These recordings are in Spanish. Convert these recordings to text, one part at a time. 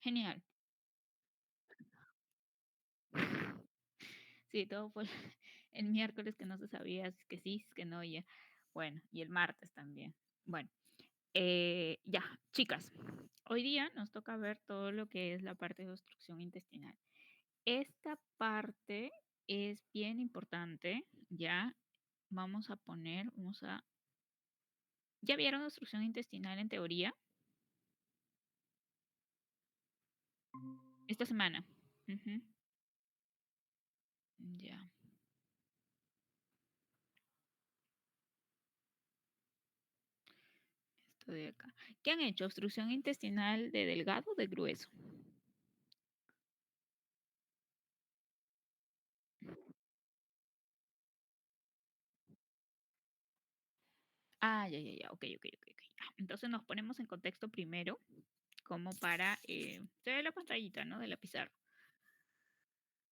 Genial. Sí, todo fue el miércoles que no se sabía si es que sí, si es que no, y ya. Bueno, y el martes también. Bueno, ya, chicas, hoy día nos toca ver todo lo que es la parte de obstrucción intestinal. Esta parte es bien importante, ya. ¿Ya vieron obstrucción intestinal en teoría? Esta semana. Ujú. Ya, esto de acá. ¿Qué han hecho? ¿Obstrucción intestinal de delgado o de grueso? Ah, ya, ya, ya. Ok, ok, ok, ok. Ya. Entonces nos ponemos en contexto primero, como para... se ve la pantallita, ¿no? De la pizarra.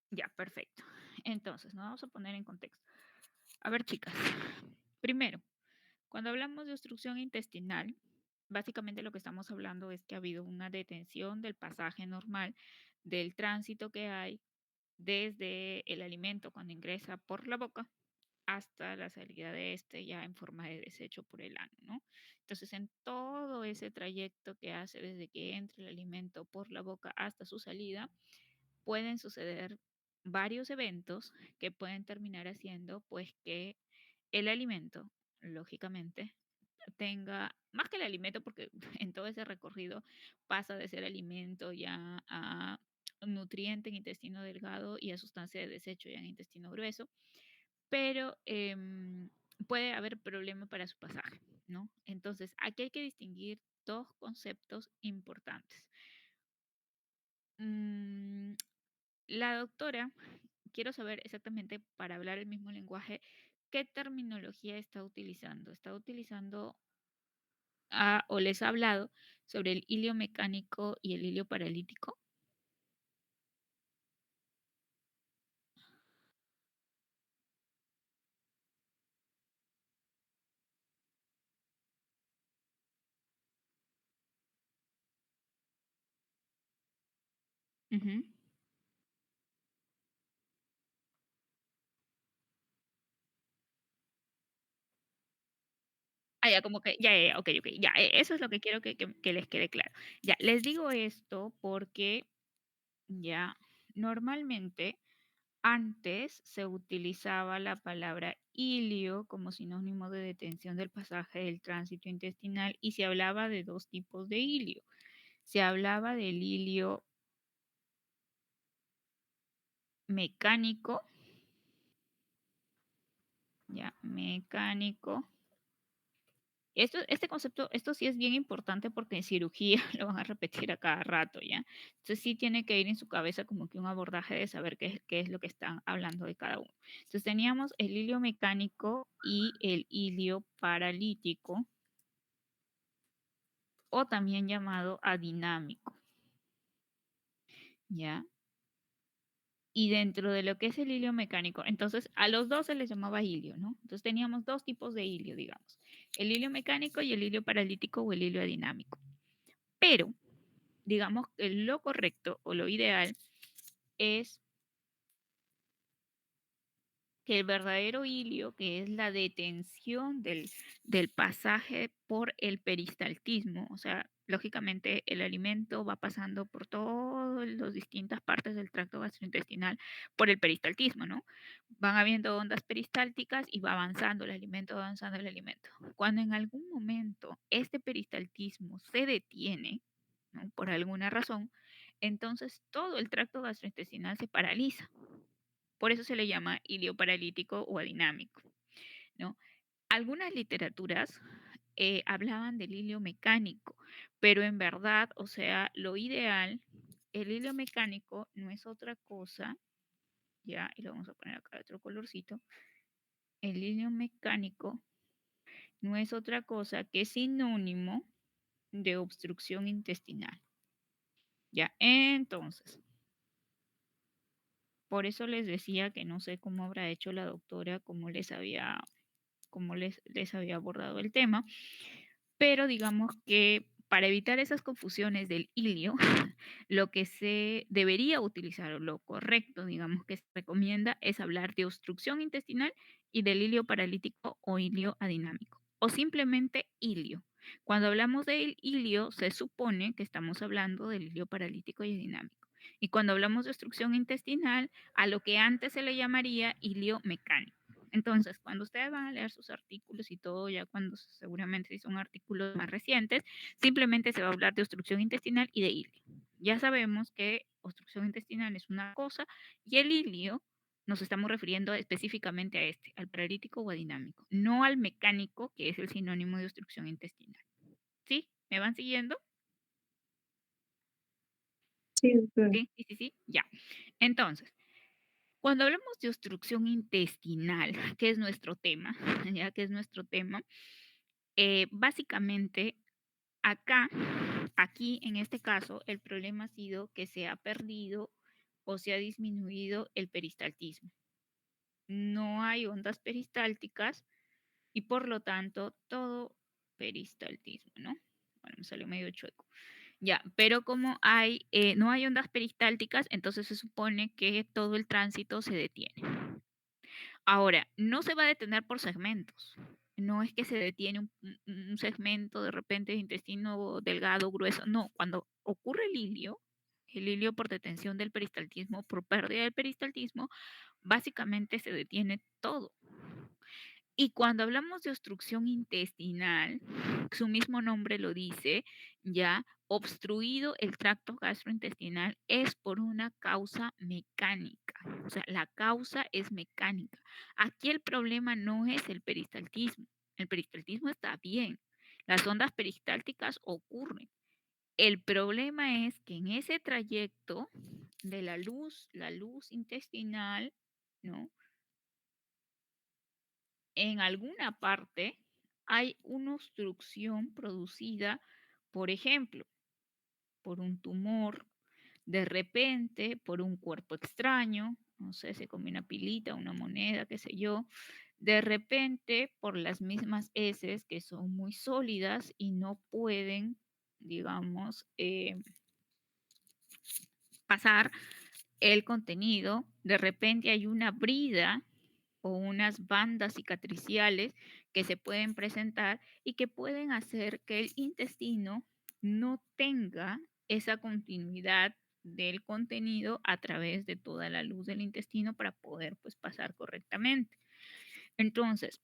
Ya, perfecto. Entonces, nos vamos a poner en contexto. A ver, chicas. Primero, cuando hablamos de obstrucción intestinal, básicamente lo que estamos hablando es que ha habido una detención del pasaje normal del tránsito que hay desde el alimento cuando ingresa por la boca hasta la salida de este ya en forma de desecho por el ano, ¿no? Entonces, en todo ese trayecto que hace desde que entra el alimento por la boca hasta su salida, pueden suceder varios eventos que pueden terminar haciendo pues que el alimento, lógicamente, tenga, más que el alimento, porque en todo ese recorrido pasa de ser alimento ya a nutriente en intestino delgado y a sustancia de desecho ya en intestino grueso, pero puede haber problema para su pasaje, ¿no? Entonces, aquí hay que distinguir dos conceptos importantes. Mm, la doctora, quiero saber exactamente para hablar el mismo lenguaje, ¿qué terminología está utilizando? ¿Está utilizando o les ha hablado sobre el hilio mecánico y el hilio paralítico? Ujú. Ah, ya, como que, ya, ya, ya, ok, ok, ya, eso es lo que quiero que les quede claro. Ya, les digo esto porque ya normalmente antes se utilizaba la palabra hilio como sinónimo de detención del pasaje del tránsito intestinal y se hablaba de dos tipos de hilio. Se hablaba del hilio mecánico, ya, mecánico. Este concepto, esto sí es bien importante porque en cirugía lo van a repetir a cada rato, ¿ya? Entonces sí tiene que ir en su cabeza como que un abordaje de saber qué es lo que están hablando de cada uno. Entonces teníamos el hilio mecánico y el hilio paralítico, o también llamado adinámico, ¿ya? Y dentro de lo que es el hilio mecánico, entonces a los dos se les llamaba hilio, ¿no? Entonces teníamos dos tipos de hilio, digamos, el hilio mecánico y el hilio paralítico o el hilio adinámico. Pero digamos que lo correcto o lo ideal es que el verdadero hilio, que es la detención del pasaje por el peristaltismo, o sea, lógicamente el alimento va pasando por todas las distintas partes del tracto gastrointestinal por el peristaltismo, ¿no? Van habiendo ondas peristálticas y va avanzando el alimento, va avanzando el alimento. Cuando en algún momento este peristaltismo se detiene, ¿no? Por alguna razón, entonces todo el tracto gastrointestinal se paraliza. Por eso se le llama hilio paralítico o adinámico, ¿no? Algunas literaturas hablaban del hilio mecánico, pero en verdad, o sea, lo ideal, el hilio mecánico no es otra cosa, ya, y lo vamos a poner acá de otro colorcito, el hilio mecánico no es otra cosa que sinónimo de obstrucción intestinal, ya. Entonces, por eso les decía que no sé cómo habrá hecho la doctora, cómo les había abordado el tema, pero digamos que para evitar esas confusiones del ilio, lo que se debería utilizar, o lo correcto, digamos, que se recomienda es hablar de obstrucción intestinal y del ilio paralítico o ilio adinámico, o simplemente ilio. Cuando hablamos del ilio, se supone que estamos hablando del ilio paralítico y dinámico. Y cuando hablamos de obstrucción intestinal, a lo que antes se le llamaría ilio mecánico. Entonces, cuando ustedes van a leer sus artículos y todo, ya cuando seguramente si son artículos más recientes, simplemente se va a hablar de obstrucción intestinal y de ilio. Ya sabemos que obstrucción intestinal es una cosa y el ilio nos estamos refiriendo específicamente a este, al paralítico o adinámico, no al mecánico, que es el sinónimo de obstrucción intestinal. ¿Sí? ¿Me van siguiendo? Sí, doctora. Sí, sí, sí, sí, ya. Entonces, cuando hablamos de obstrucción intestinal, que es nuestro tema, ya que es nuestro tema, básicamente acá, aquí en este caso, el problema ha sido que se ha perdido o se ha disminuido el peristaltismo. No hay ondas peristálticas y por lo tanto todo peristaltismo, ¿no? Bueno, me salió medio chueco. Ya, pero como hay, no hay ondas peristálticas, entonces se supone que todo el tránsito se detiene. Ahora, no se va a detener por segmentos. No es que se detiene un segmento de repente de intestino delgado, grueso. No, cuando ocurre el ilio por detención del peristaltismo, por pérdida del peristaltismo, básicamente se detiene todo. Y cuando hablamos de obstrucción intestinal, su mismo nombre lo dice, ya obstruido el tracto gastrointestinal es por una causa mecánica. O sea, la causa es mecánica. Aquí el problema no es el peristaltismo. El peristaltismo está bien. Las ondas peristálticas ocurren. El problema es que en ese trayecto de la luz intestinal, ¿no? En alguna parte hay una obstrucción producida, por ejemplo, por un tumor, de repente por un cuerpo extraño, no sé, se come una pilita, una moneda, qué sé yo, de repente por las mismas heces que son muy sólidas y no pueden, digamos, pasar el contenido, de repente hay una brida o unas bandas cicatriciales que se pueden presentar y que pueden hacer que el intestino no tenga esa continuidad del contenido a través de toda la luz del intestino para poder pues pasar correctamente. Entonces,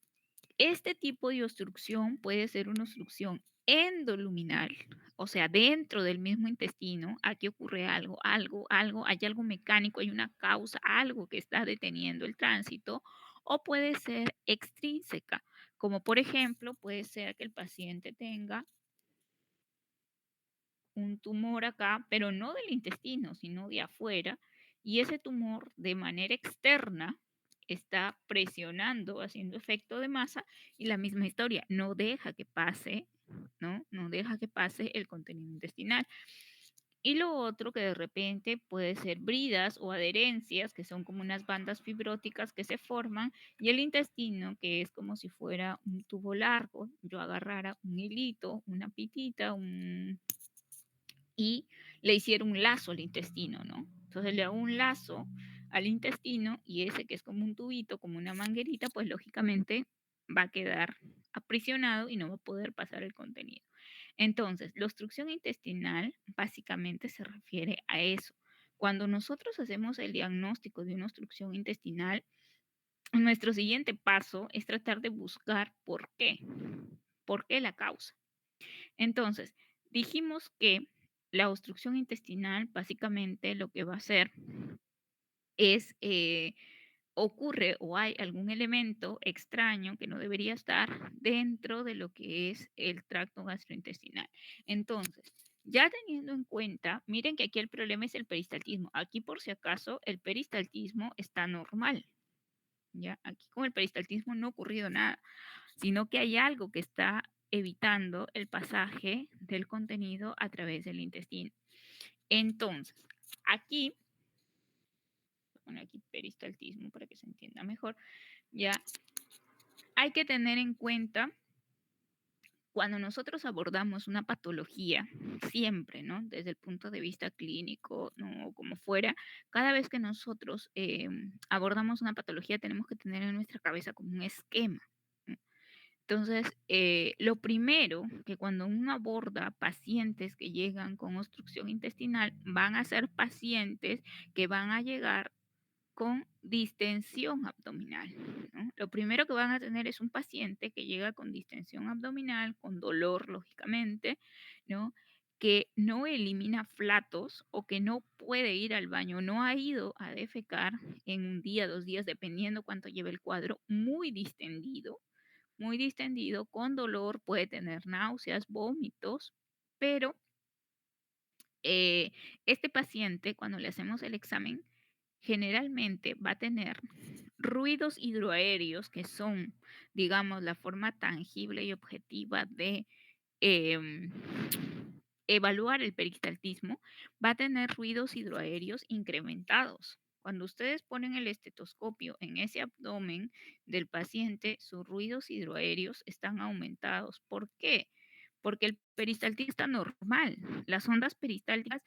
este tipo de obstrucción puede ser una obstrucción endoluminal, o sea, dentro del mismo intestino, aquí ocurre hay algo mecánico, hay una causa, algo que está deteniendo el tránsito, o puede ser extrínseca, como por ejemplo, puede ser que el paciente tenga un tumor acá, pero no del intestino, sino de afuera, y ese tumor de manera externa está presionando, haciendo efecto de masa, y la misma historia, no deja que pase, ¿no? No deja que pase el contenido intestinal. Y lo otro que de repente puede ser bridas o adherencias, que son como unas bandas fibróticas que se forman, y el intestino, que es como si fuera un tubo largo, yo agarrara un hilito, una pitita, y le hicieron un lazo al intestino, ¿no? Entonces le hago un lazo al intestino y ese que es como un tubito, como una manguerita, pues lógicamente va a quedar aprisionado y no va a poder pasar el contenido. Entonces, la obstrucción intestinal básicamente se refiere a eso. Cuando nosotros hacemos el diagnóstico de una obstrucción intestinal, nuestro siguiente paso es tratar de buscar por qué la causa. Entonces, dijimos que la obstrucción intestinal básicamente lo que va a hacer es, ocurre o hay algún elemento extraño que no debería estar dentro de lo que es el tracto gastrointestinal. Entonces, ya teniendo en cuenta, miren que aquí el problema es el peristaltismo. Aquí por si acaso el peristaltismo está normal. ¿Ya? Aquí con el peristaltismo no ha ocurrido nada, sino que hay algo que está evitando el pasaje del contenido a través del intestino. Entonces, aquí, voy a poner aquí peristaltismo para que se entienda mejor, ya hay que tener en cuenta cuando nosotros abordamos una patología, siempre, ¿no? Desde el punto de vista clínico, ¿no? O como fuera, cada vez que nosotros abordamos una patología tenemos que tener en nuestra cabeza como un esquema, ¿no? Entonces, lo primero que cuando uno aborda pacientes que llegan con obstrucción intestinal, van a ser pacientes que van a llegar con distensión abdominal, ¿no? Lo primero que van a tener es un paciente que llega con distensión abdominal, con dolor, lógicamente, ¿no? Que no elimina flatos o que no puede ir al baño, no ha ido a defecar en un día, 2 días, dependiendo cuánto lleve el cuadro, muy distendido, con dolor, puede tener náuseas, vómitos, pero este paciente, cuando le hacemos el examen, generalmente va a tener ruidos hidroaéreos que son, digamos, la forma tangible y objetiva de em, evaluar el peristaltismo, va a tener ruidos hidroaéreos incrementados. Cuando ustedes ponen el estetoscopio en ese abdomen del paciente, sus ruidos hidroaéreos están aumentados. ¿Por qué? Porque el peristaltismo está normal. Las ondas peristálticas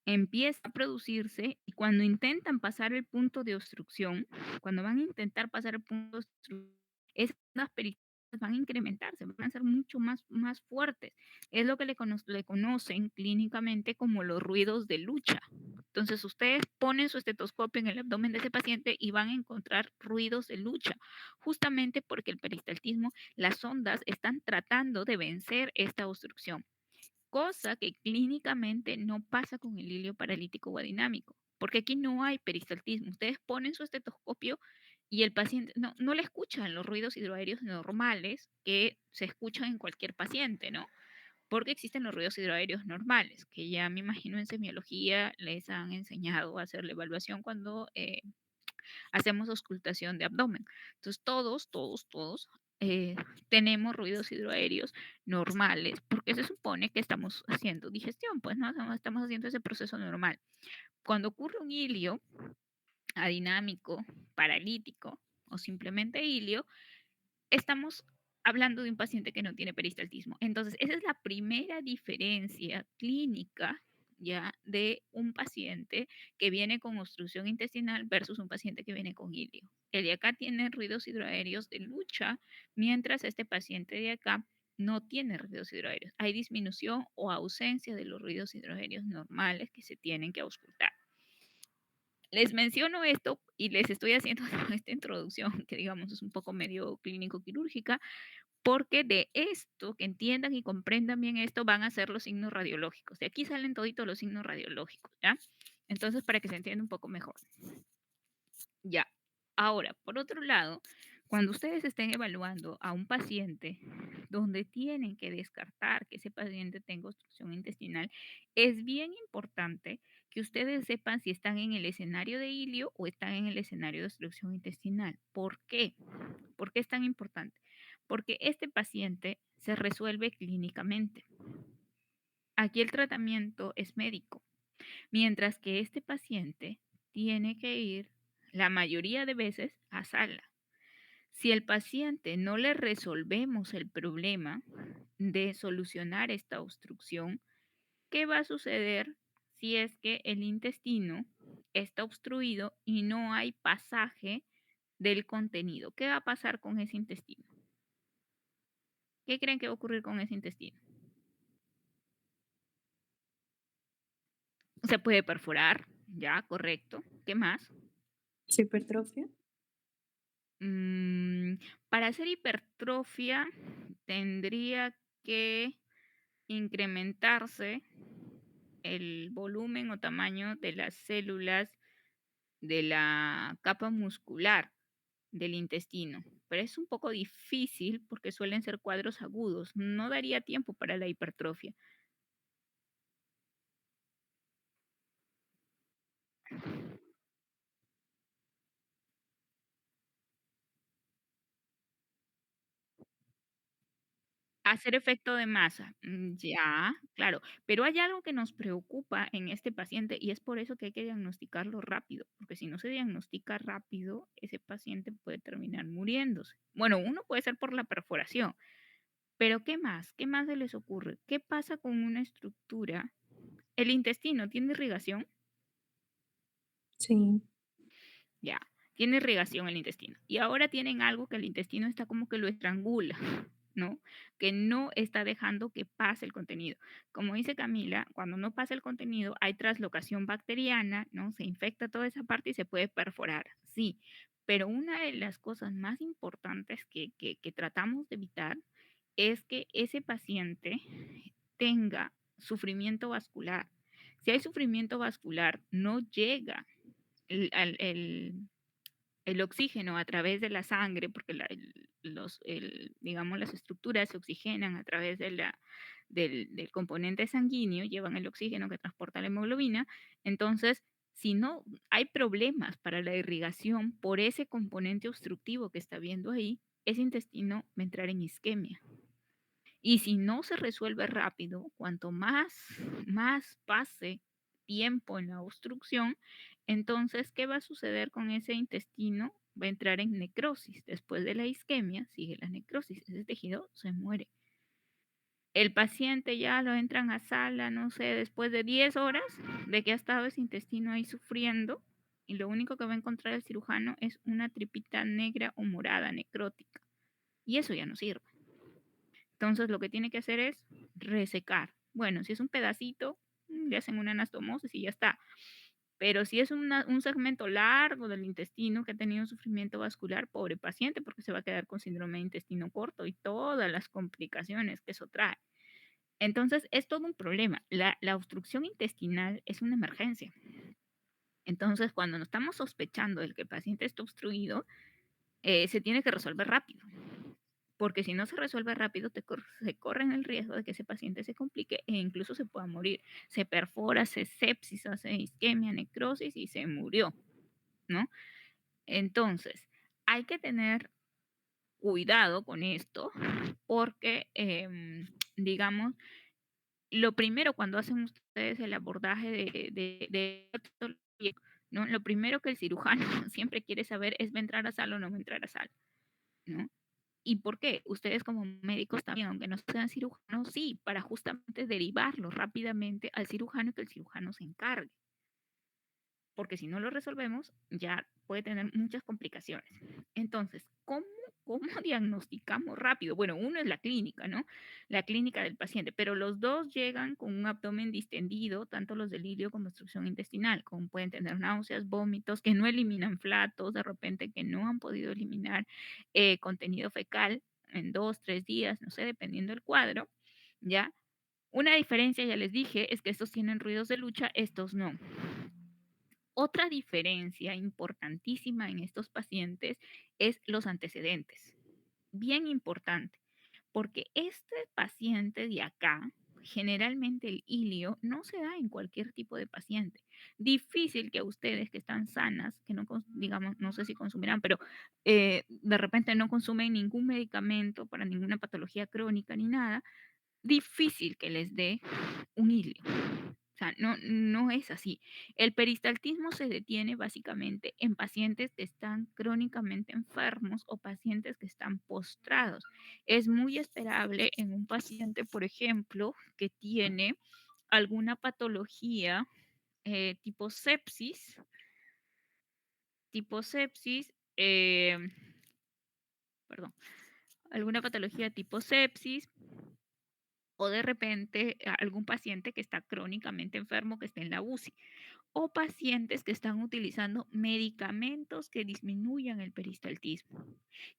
empieza a producirse y cuando intentan pasar el punto de obstrucción, cuando van a intentar pasar el punto de obstrucción, esas pericias van a incrementarse, van a ser mucho más fuertes. Es lo que le conocen clínicamente como los ruidos de lucha. Entonces ustedes ponen su estetoscopio en el abdomen de ese paciente y van a encontrar ruidos de lucha, justamente porque el peristaltismo, las ondas están tratando de vencer esta obstrucción, cosa que clínicamente no pasa con el hilio paralítico o adinámico, porque aquí no hay peristaltismo. Ustedes ponen su estetoscopio y el paciente no le escuchan los ruidos hidroaéreos normales que se escuchan en cualquier paciente, ¿no? Porque existen los ruidos hidroaéreos normales, que ya me imagino en semiología les han enseñado a hacer la evaluación cuando hacemos auscultación de abdomen. Entonces, todos tenemos ruidos hidroaéreos normales, porque se supone que estamos haciendo digestión, pues no estamos haciendo ese proceso normal. Cuando ocurre un hilio adinámico, paralítico o simplemente hilio, estamos hablando de un paciente que no tiene peristaltismo. Entonces, esa es la primera diferencia clínica ya de un paciente que viene con obstrucción intestinal versus un paciente que viene con hilio. El de acá tiene ruidos hidroaéreos de lucha, mientras este paciente de acá no tiene ruidos hidroaéreos. Hay disminución o ausencia de los ruidos hidroaéreos normales que se tienen que auscultar. Les menciono esto y les estoy haciendo esta introducción, que digamos es un poco medio clínico-quirúrgica, porque de esto, que entiendan y comprendan bien esto, van a ser los signos radiológicos. De aquí salen toditos los signos radiológicos, ¿ya? Entonces, para que se entienda un poco mejor. Ya. Ahora, por otro lado, cuando ustedes estén evaluando a un paciente donde tienen que descartar que ese paciente tenga obstrucción intestinal, es bien importante que ustedes sepan si están en el escenario de hilio o están en el escenario de obstrucción intestinal. ¿Por qué? ¿Por qué es tan importante? Porque este paciente se resuelve clínicamente. Aquí el tratamiento es médico, mientras que este paciente tiene que ir la mayoría de veces a sala. Si el paciente no le resolvemos el problema de solucionar esta obstrucción, ¿qué va a suceder si es que el intestino está obstruido y no hay pasaje del contenido? ¿Qué va a pasar con ese intestino? ¿Qué creen que va a ocurrir con ese intestino? Se puede perforar, ya, correcto. ¿Qué más? Hipertrofia. Mm, para hacer hipertrofia tendría que incrementarse el volumen o tamaño de las células de la capa muscular del intestino, pero es un poco difícil porque suelen ser cuadros agudos. No daría tiempo para la hipertrofia. Hacer efecto de masa, ya, claro, pero hay algo que nos preocupa en este paciente y es por eso que hay que diagnosticarlo rápido, porque si no se diagnostica rápido, ese paciente puede terminar muriéndose. Bueno, uno puede ser por la perforación, Pero ¿qué más? ¿Qué más se les ocurre? ¿Qué pasa con una estructura? El intestino tiene irrigación, Sí, ya, tiene irrigación el intestino. Y ahora tienen algo que el intestino está como que lo estrangula, ¿no? Que no está dejando que pase el contenido. Como dice Camila, cuando no pasa el contenido hay traslocación bacteriana, ¿no? Se infecta toda esa parte y se puede perforar, sí. Pero una de las cosas más importantes que tratamos de evitar es que ese paciente tenga sufrimiento vascular. Si hay sufrimiento vascular, no llega el oxígeno a través de la sangre, porque digamos, las estructuras se oxigenan a través del componente sanguíneo, llevan el oxígeno que transporta la hemoglobina. Entonces, si no hay problemas para la irrigación por ese componente obstructivo que está viendo ahí, ese intestino va a entrar en isquemia. Y si no se resuelve rápido, cuanto más pase tiempo en la obstrucción, entonces, ¿qué va a suceder con ese intestino? Va a entrar en necrosis. Después de la isquemia, sigue la necrosis. Ese tejido se muere. El paciente ya lo entran a sala, no sé, después de 10 horas de que ha estado ese intestino ahí sufriendo, y lo único que va a encontrar el cirujano es una tripita negra o morada necrótica. Y eso ya no sirve. Entonces lo que tiene que hacer es resecar. Bueno, si es un pedacito, le hacen una anastomosis y ya está. Pero si es un segmento largo del intestino que ha tenido sufrimiento vascular, pobre paciente, porque se va a quedar con síndrome de intestino corto y todas las complicaciones que eso trae. Entonces, es todo un problema. La obstrucción intestinal es una emergencia. Entonces, cuando nos estamos sospechando del que el paciente está obstruido, se tiene que resolver rápido. Porque si no se resuelve rápido, se corren el riesgo de que ese paciente se complique e incluso se pueda morir. Se perfora, se sepsis, hace isquemia, necrosis y se murió, ¿no? Entonces, hay que tener cuidado con esto porque, digamos, lo primero cuando hacen ustedes el abordaje de patología, ¿no? Lo primero que el cirujano siempre quiere saber es, ¿va a entrar a sala o no va a entrar a sala? ¿No? ¿Y por qué? Ustedes como médicos también, aunque no sean cirujanos, sí, para justamente derivarlo rápidamente al cirujano y que el cirujano se encargue. Porque si no lo resolvemos, ya puede tener muchas complicaciones. Entonces, ¿cómo diagnosticamos rápido? Bueno, uno es la clínica, ¿no? La clínica del paciente, pero los dos llegan con un abdomen distendido, tanto los delirio como obstrucción intestinal, como pueden tener náuseas, vómitos, que no eliminan flatos, de repente que no han podido eliminar contenido fecal en 2, 3 días, no sé, dependiendo del cuadro, ¿ya? Una diferencia, ya les dije, es que estos tienen ruidos de lucha, estos no. Otra diferencia importantísima en estos pacientes es los antecedentes. Bien importante, porque este paciente de acá, generalmente el ilio no se da en cualquier tipo de paciente. Difícil que ustedes que están sanas, que no, digamos, no sé si consumirán, pero de repente no consumen ningún medicamento para ninguna patología crónica ni nada, difícil que les dé un ilio. O sea, no es así. El peristaltismo se detiene básicamente en pacientes que están crónicamente enfermos o pacientes que están postrados. Es muy esperable en un paciente, por ejemplo, que tiene alguna patología tipo sepsis, tipo sepsis, perdón, alguna patología tipo sepsis, o de repente algún paciente que está crónicamente enfermo, que está en la UCI, o pacientes que están utilizando medicamentos que disminuyan el peristaltismo.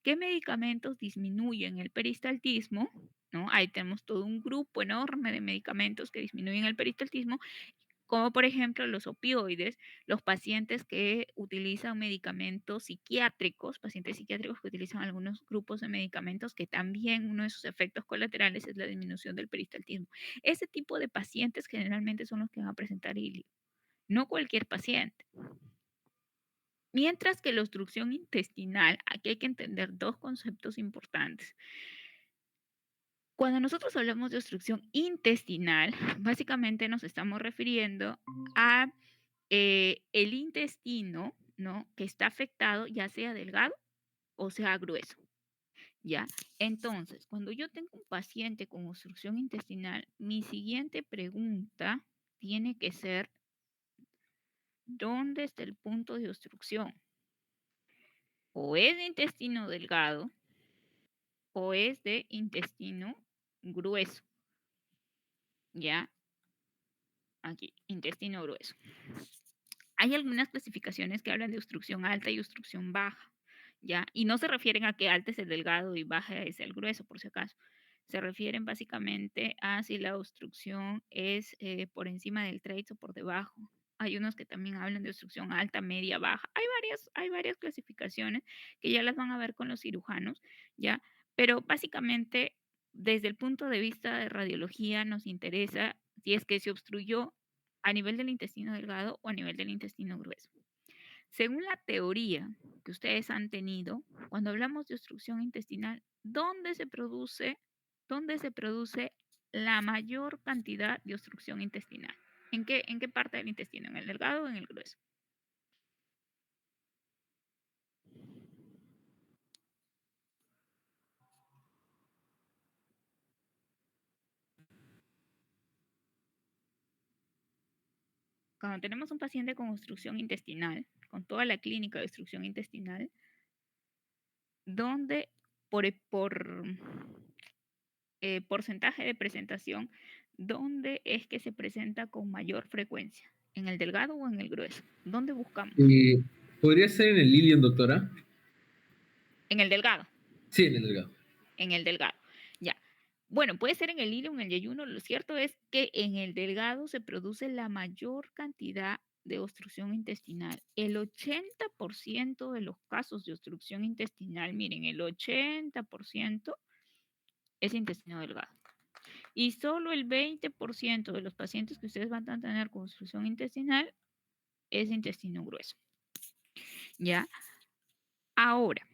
¿Qué medicamentos disminuyen el peristaltismo? ¿No? Ahí tenemos todo un grupo enorme de medicamentos que disminuyen el peristaltismo, como por ejemplo los opioides, los pacientes que utilizan medicamentos psiquiátricos, pacientes psiquiátricos que utilizan algunos grupos de medicamentos que también uno de sus efectos colaterales es la disminución del peristaltismo. Ese tipo de pacientes generalmente son los que van a presentar ilio, no cualquier paciente. Mientras que la obstrucción intestinal, aquí hay que entender dos conceptos importantes. Cuando nosotros hablamos de obstrucción intestinal, básicamente nos estamos refiriendo a el intestino, ¿no? Que está afectado, ya sea delgado o sea grueso. ¿ya? Entonces, cuando yo tengo un paciente con obstrucción intestinal, mi siguiente pregunta tiene que ser, ¿dónde está el punto de obstrucción? O es de intestino delgado o es de intestino grueso, ¿ya? Aquí, intestino grueso. Hay algunas clasificaciones que hablan de obstrucción alta y obstrucción baja, ¿ya? Y no se refieren a que alta es el delgado y baja es el grueso, por si acaso. Se refieren básicamente a si la obstrucción es por encima del TRACE o por debajo. Hay unos que también hablan de obstrucción alta, media, baja. Hay varias clasificaciones que ya las van a ver con los cirujanos, ¿ya? Pero básicamente, desde el punto de vista de radiología, nos interesa si es que se obstruyó a nivel del intestino delgado o a nivel del intestino grueso. Según la teoría que ustedes han tenido, cuando hablamos de obstrucción intestinal, ¿dónde se produce la mayor cantidad de obstrucción intestinal? ¿En qué parte del intestino? ¿En el delgado o en el grueso? Cuando tenemos un paciente con obstrucción intestinal, con toda la clínica de obstrucción intestinal, ¿dónde por porcentaje de presentación, ¿dónde es que se presenta con mayor frecuencia? ¿En el delgado o en el grueso? ¿Dónde buscamos? Eh, ¿Podría ser en el ilion, doctora? En el delgado, Sí, en el delgado. en el delgado. Ya. Bueno, puede ser en el hilo o en el yeyuno. Lo cierto es que en el delgado se produce la mayor cantidad de obstrucción intestinal. El 80% de los casos de obstrucción intestinal, miren, el 80% es intestino delgado. Y solo el 20% de los pacientes que ustedes van a tener con obstrucción intestinal es intestino grueso. ¿Ya? Ahora,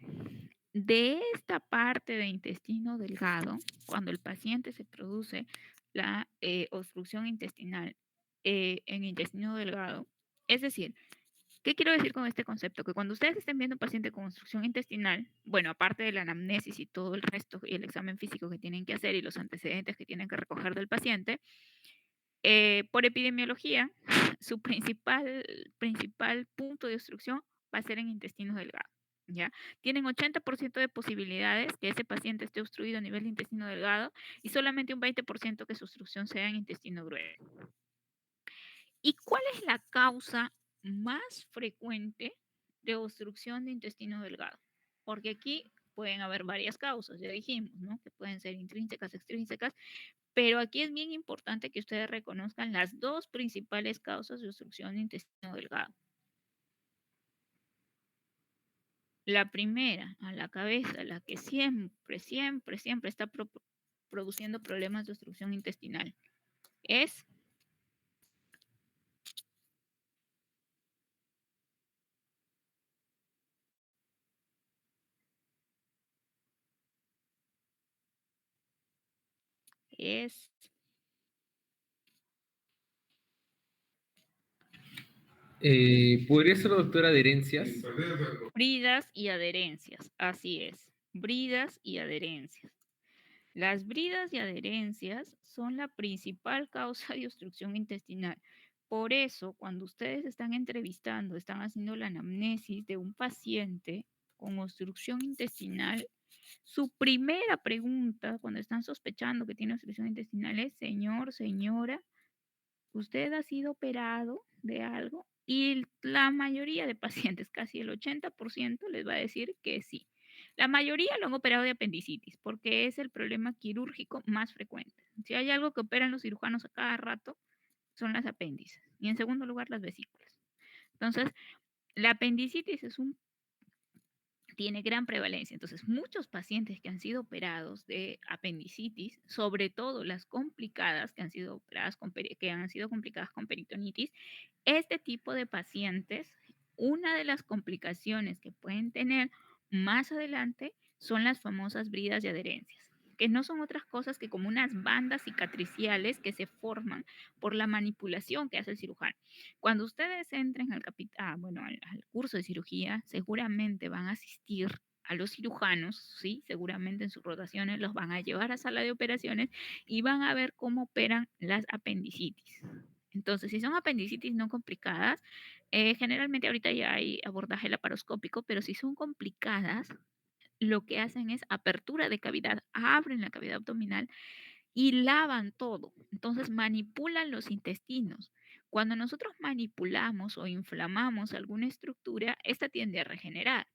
de esta parte de intestino delgado, cuando el paciente se produce la obstrucción intestinal en intestino delgado, es decir, ¿qué quiero decir con este concepto? Que cuando ustedes estén viendo un paciente con obstrucción intestinal, bueno, aparte de la anamnesis y todo el resto y el examen físico que tienen que hacer y los antecedentes que tienen que recoger del paciente, por epidemiología, su principal punto de obstrucción va a ser en intestino delgado, ¿ya? Tienen 80% de posibilidades que ese paciente esté obstruido a nivel de intestino delgado y solamente un 20% que su obstrucción sea en intestino grueso. ¿Y cuál es la causa más frecuente de obstrucción de intestino delgado? Porque aquí pueden haber varias causas, ya dijimos, ¿no? Que pueden ser intrínsecas, extrínsecas, pero aquí es bien importante que ustedes reconozcan las dos principales causas de obstrucción de intestino delgado. La primera, a la cabeza, la que siempre está produciendo problemas de obstrucción intestinal, es es ¿Podría ser, doctora, adherencias? bridas y adherencias, así es, bridas y adherencias. Las bridas y adherencias son la principal causa de obstrucción intestinal. Por eso, cuando ustedes están entrevistando, están haciendo la anamnesis de un paciente con obstrucción intestinal, su primera pregunta cuando están sospechando que tiene obstrucción intestinal es, señor, señora, ¿usted ha sido operado de algo? Y la mayoría de pacientes, casi el 80%, les va a decir que sí. La mayoría lo han operado de apendicitis porque es el problema quirúrgico más frecuente. Si hay algo que operan los cirujanos a cada rato, son las apéndices. Y en segundo lugar, las vesículas. Entonces, la apendicitis tiene gran prevalencia. Entonces, muchos pacientes que han sido operados de apendicitis, sobre todo las complicadas que han sido operadas que han sido complicadas con peritonitis, este tipo de pacientes, una de las complicaciones que pueden tener más adelante son las famosas bridas de adherencias, que no son otras cosas que como unas bandas cicatriciales que se forman por la manipulación que hace el cirujano. Cuando ustedes entren al curso de cirugía, seguramente van a asistir a los cirujanos, ¿sí? Seguramente en sus rotaciones los van a llevar a sala de operaciones y van a ver cómo operan las apendicitis. Entonces, si son apendicitis no complicadas, generalmente ahorita ya hay abordaje laparoscópico, pero si son complicadas, lo que hacen es apertura de cavidad, abren la cavidad abdominal y lavan todo. Entonces manipulan los intestinos. Cuando nosotros manipulamos o inflamamos alguna estructura, esta tiende a regenerar,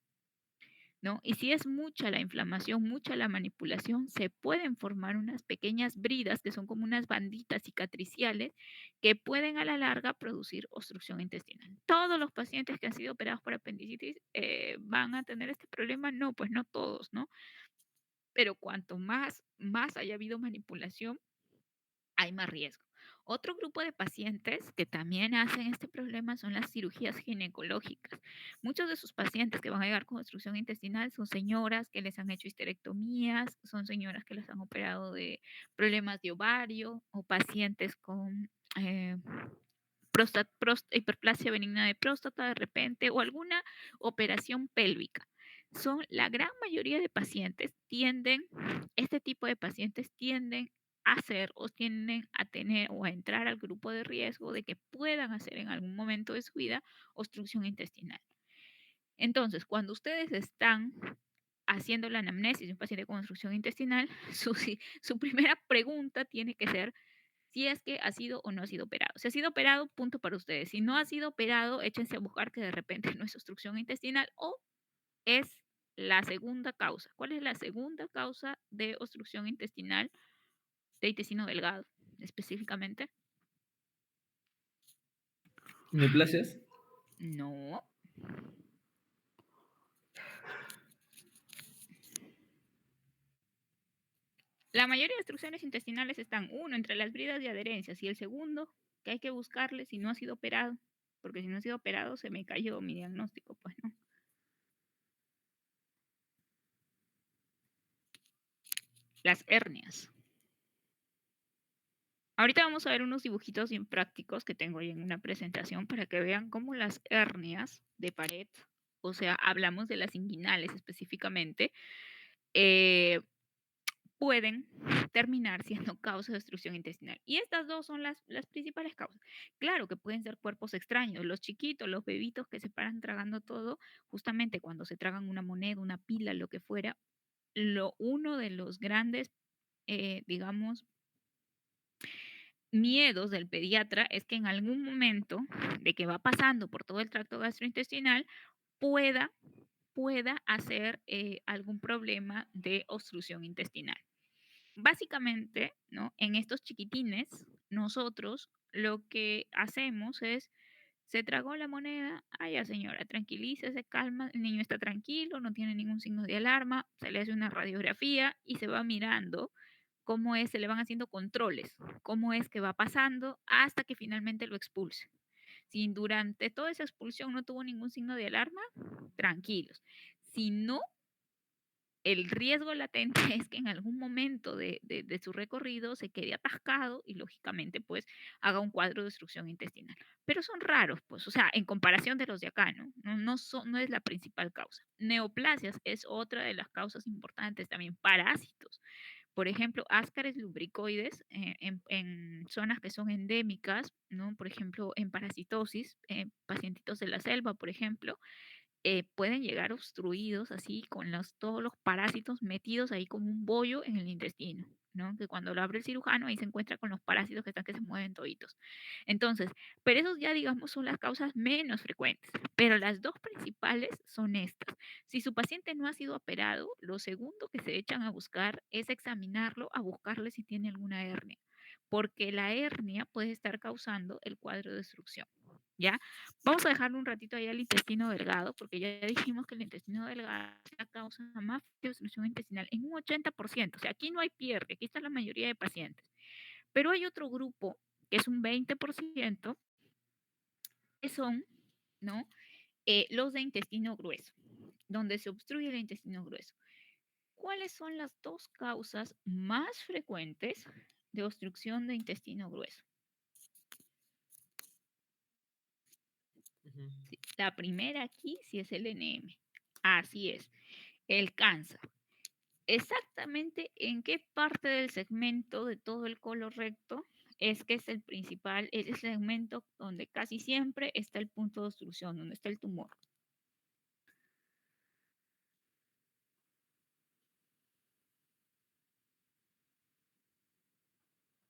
¿no? Y si es mucha la inflamación, mucha la manipulación, se pueden formar unas pequeñas bridas que son como unas banditas cicatriciales que pueden a la larga producir obstrucción intestinal. ¿Todos los pacientes que han sido operados por apendicitis van a tener este problema? No, pues no todos, ¿no? Pero cuanto más haya habido manipulación, hay más riesgo. Otro grupo de pacientes que también hacen este problema son las cirugías ginecológicas. Muchos de sus pacientes que van a llegar con obstrucción intestinal son señoras que les han hecho histerectomías, son señoras que les han operado de problemas de ovario o pacientes con hiperplasia benigna de próstata de repente o alguna operación pélvica. Son la gran mayoría de pacientes este tipo de pacientes tienden a hacer o tienden a tener o a entrar al grupo de riesgo de que puedan hacer en algún momento de su vida obstrucción intestinal. Entonces, cuando ustedes están haciendo la anamnesis de un paciente con obstrucción intestinal, su primera pregunta tiene que ser si es que ha sido o no ha sido operado. Si ha sido operado, punto para ustedes. Si no ha sido operado, échense a buscar que de repente no es obstrucción intestinal o es la segunda causa. ¿Cuál es la segunda causa de obstrucción intestinal de intestino delgado específicamente? ¿Neoplasias? No. La mayoría de obstrucciones intestinales están, uno, entre las bridas de adherencias y el segundo, que hay que buscarle si no ha sido operado. Porque si no ha sido operado, se me cayó mi diagnóstico, pues no. Las hernias. Ahorita vamos a ver unos dibujitos bien prácticos que tengo ahí en una presentación para que vean cómo las hernias de pared, o sea, hablamos de las inguinales específicamente, pueden terminar siendo causa de obstrucción intestinal. Y estas dos son las principales causas. Claro que pueden ser cuerpos extraños, los chiquitos, los bebitos que se paran tragando todo, justamente cuando se tragan una moneda, una pila, lo que fuera, uno de los grandes, digamos, miedos del pediatra es que en algún momento de que va pasando por todo el tracto gastrointestinal pueda, pueda hacer algún problema de obstrucción intestinal. Básicamente, ¿no? En estos chiquitines, nosotros lo que hacemos es, se tragó la moneda, ay, ya señora, tranquilícese, calma, el niño está tranquilo, no tiene ningún signo de alarma, se le hace una radiografía y se va mirando cómo es, se le van haciendo controles, cómo es que va pasando hasta que finalmente lo expulse. Si durante toda esa expulsión no tuvo ningún signo de alarma, tranquilos. Si no, el riesgo latente es que en algún momento de su recorrido se quede atascado y lógicamente pues haga un cuadro de obstrucción intestinal. Pero son raros, pues, o sea, en comparación de los de acá, ¿no? No es la principal causa. Neoplasias es otra de las causas importantes, también parásitos. Por ejemplo, ascaris lubricoides en zonas que son endémicas, ¿no? Por ejemplo, en parasitosis, pacientitos de la selva, por ejemplo, pueden llegar obstruidos así con todos los parásitos metidos ahí como un bollo en el intestino, ¿no? Que cuando lo abre el cirujano ahí se encuentra con los parásitos que están que se mueven toditos. Entonces, pero esos ya digamos son las causas menos frecuentes, pero las dos principales son estas. Si su paciente no ha sido operado, lo segundo que se echan a buscar es examinarlo, a buscarle si tiene alguna hernia, porque la hernia puede estar causando el cuadro de obstrucción, ¿ya? Vamos a dejarlo un ratito ahí al intestino delgado, porque ya dijimos que el intestino delgado es la causa más de obstrucción intestinal en un 80%. O sea, aquí no hay pierde, aquí está la mayoría de pacientes. Pero hay otro grupo, que es un 20%, que son, ¿no? Los de intestino grueso, donde se obstruye el intestino grueso. ¿Cuáles son las dos causas más frecuentes de obstrucción de intestino grueso? Sí, la primera aquí sí es el NM. Así es. El cáncer. Exactamente en qué parte del segmento de todo el colon recto es que es el principal, es el segmento donde casi siempre está el punto de obstrucción, donde está el tumor.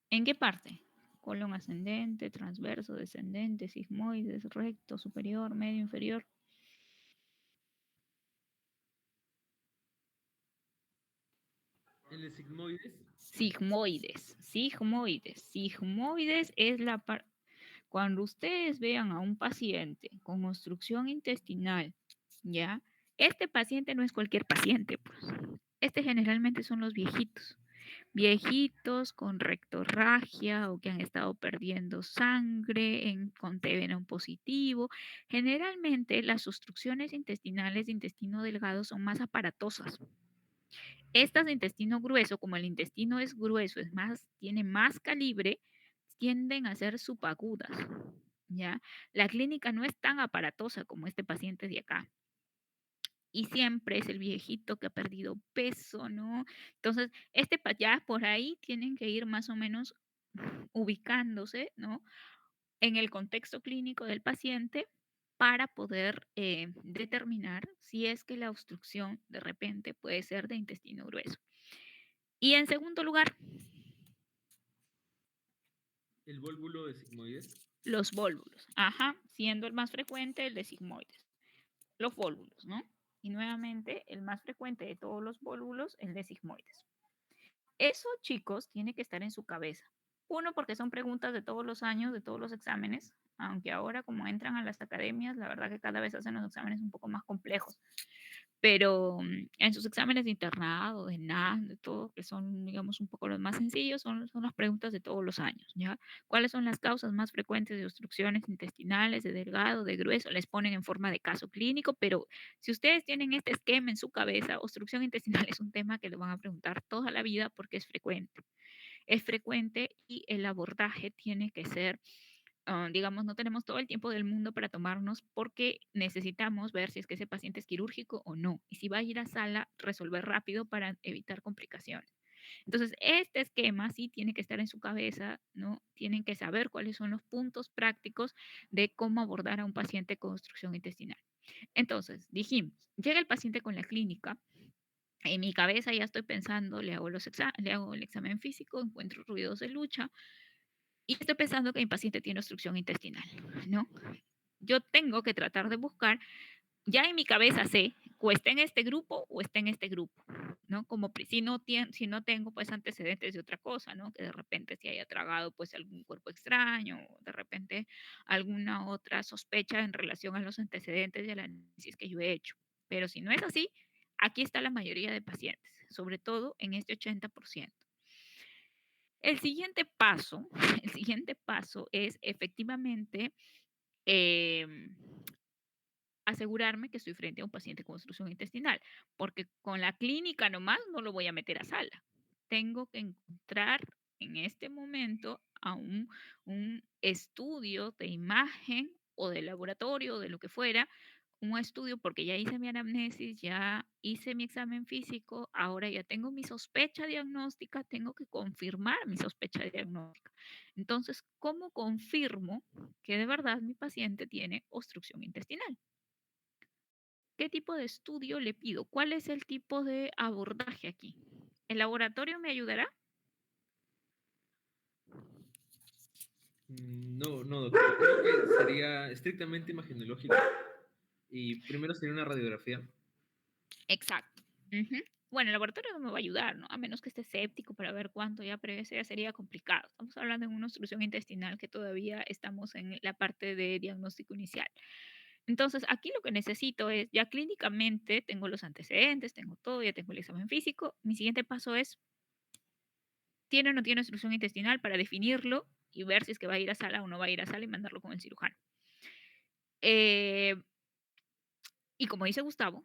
¿En qué parte? Colon ascendente, transverso, descendente, sigmoides, recto, superior, medio, inferior. ¿En el sigmoides? Sigmoides, sigmoides. Sigmoides es la parte. Cuando ustedes vean a un paciente con obstrucción intestinal, ¿ya? Este paciente no es cualquier paciente, pues. Este generalmente son los viejitos. Viejitos con rectorragia o que han estado perdiendo sangre con TBN positivo. Generalmente las obstrucciones intestinales de intestino delgado son más aparatosas. Estas de intestino grueso, como el intestino es grueso, tiene más calibre, tienden a ser subagudas, ¿ya? La clínica no es tan aparatosa como este paciente de acá. Y siempre es el viejito que ha perdido peso, ¿no? Entonces, ya por ahí tienen que ir más o menos ubicándose, ¿no? En el contexto clínico del paciente para poder determinar si es que la obstrucción de repente puede ser de intestino grueso. Y en segundo lugar, ¿El vólvulo de sigmoides? los vólvulos. Ajá, siendo el más frecuente el de sigmoides. Los vólvulos, ¿no? Y nuevamente, el más frecuente de todos los vólvulos, el de sigmoides. Eso, chicos, tiene que estar en su cabeza. Uno, porque son preguntas de todos los años, de todos los exámenes, aunque ahora como entran a las academias, la verdad que cada vez hacen los exámenes un poco más complejos. Pero en sus exámenes de internado, de NAS, de todo, que son, digamos, un poco los más sencillos, son las preguntas de todos los años, ¿ya? ¿Cuáles son las causas más frecuentes de obstrucciones intestinales, de delgado, de grueso? Les ponen en forma de caso clínico, pero si ustedes tienen este esquema en su cabeza, obstrucción intestinal es un tema que le van a preguntar toda la vida porque es frecuente. Es frecuente y el abordaje tiene que ser digamos, no tenemos todo el tiempo del mundo para tomarnos porque necesitamos ver si es que ese paciente es quirúrgico o no. Y si va a ir a sala, resolver rápido para evitar complicaciones. Entonces, este esquema sí tiene que estar en su cabeza, ¿no? Tienen que saber cuáles son los puntos prácticos de cómo abordar a un paciente con obstrucción intestinal. Entonces, dijimos, llega el paciente con la clínica, en mi cabeza ya estoy pensando, le hago el examen físico, encuentro ruidos de lucha, y estoy pensando que mi paciente tiene obstrucción intestinal, ¿no? Yo tengo que tratar de buscar, ya en mi cabeza sé, o está en este grupo o está en este grupo, ¿no? Como si no tengo pues antecedentes de otra cosa, ¿no? Que de repente se haya tragado pues algún cuerpo extraño, o de repente alguna otra sospecha en relación a los antecedentes de la análisis que yo he hecho. Pero si no es así, aquí está la mayoría de pacientes, sobre todo en este 80%. El siguiente paso, el siguiente paso es efectivamente em, asegurarme que estoy frente a un paciente con obstrucción intestinal, porque con la clínica nomás no lo voy a meter a sala. Tengo que encontrar en este momento a un estudio de imagen o de laboratorio o de lo que fuera, un estudio porque ya hice mi anamnesis, ya hice mi examen físico, ahora ya tengo mi sospecha diagnóstica, tengo que confirmar mi sospecha diagnóstica. Entonces, ¿cómo confirmo que de verdad mi paciente tiene obstrucción intestinal? ¿Qué tipo de estudio le pido? ¿Cuál es el tipo de abordaje aquí? ¿El laboratorio me ayudará? No, no, doctor. Creo que sería estrictamente imagenológico. Y primero sería una radiografía. Exacto. Ujú. Bueno, el laboratorio no me va a ayudar, ¿no? A menos que esté escéptico para ver cuánto ya, pero eso ya sería complicado. Estamos hablando de una obstrucción intestinal que todavía estamos en la parte de diagnóstico inicial. Entonces, aquí lo que necesito es, ya clínicamente tengo los antecedentes, tengo todo, ya tengo el examen físico. Mi siguiente paso es, ¿tiene o no tiene obstrucción intestinal para definirlo y ver si es que va a ir a sala o no va a ir a sala y mandarlo con el cirujano? Eh, y como dice Gustavo,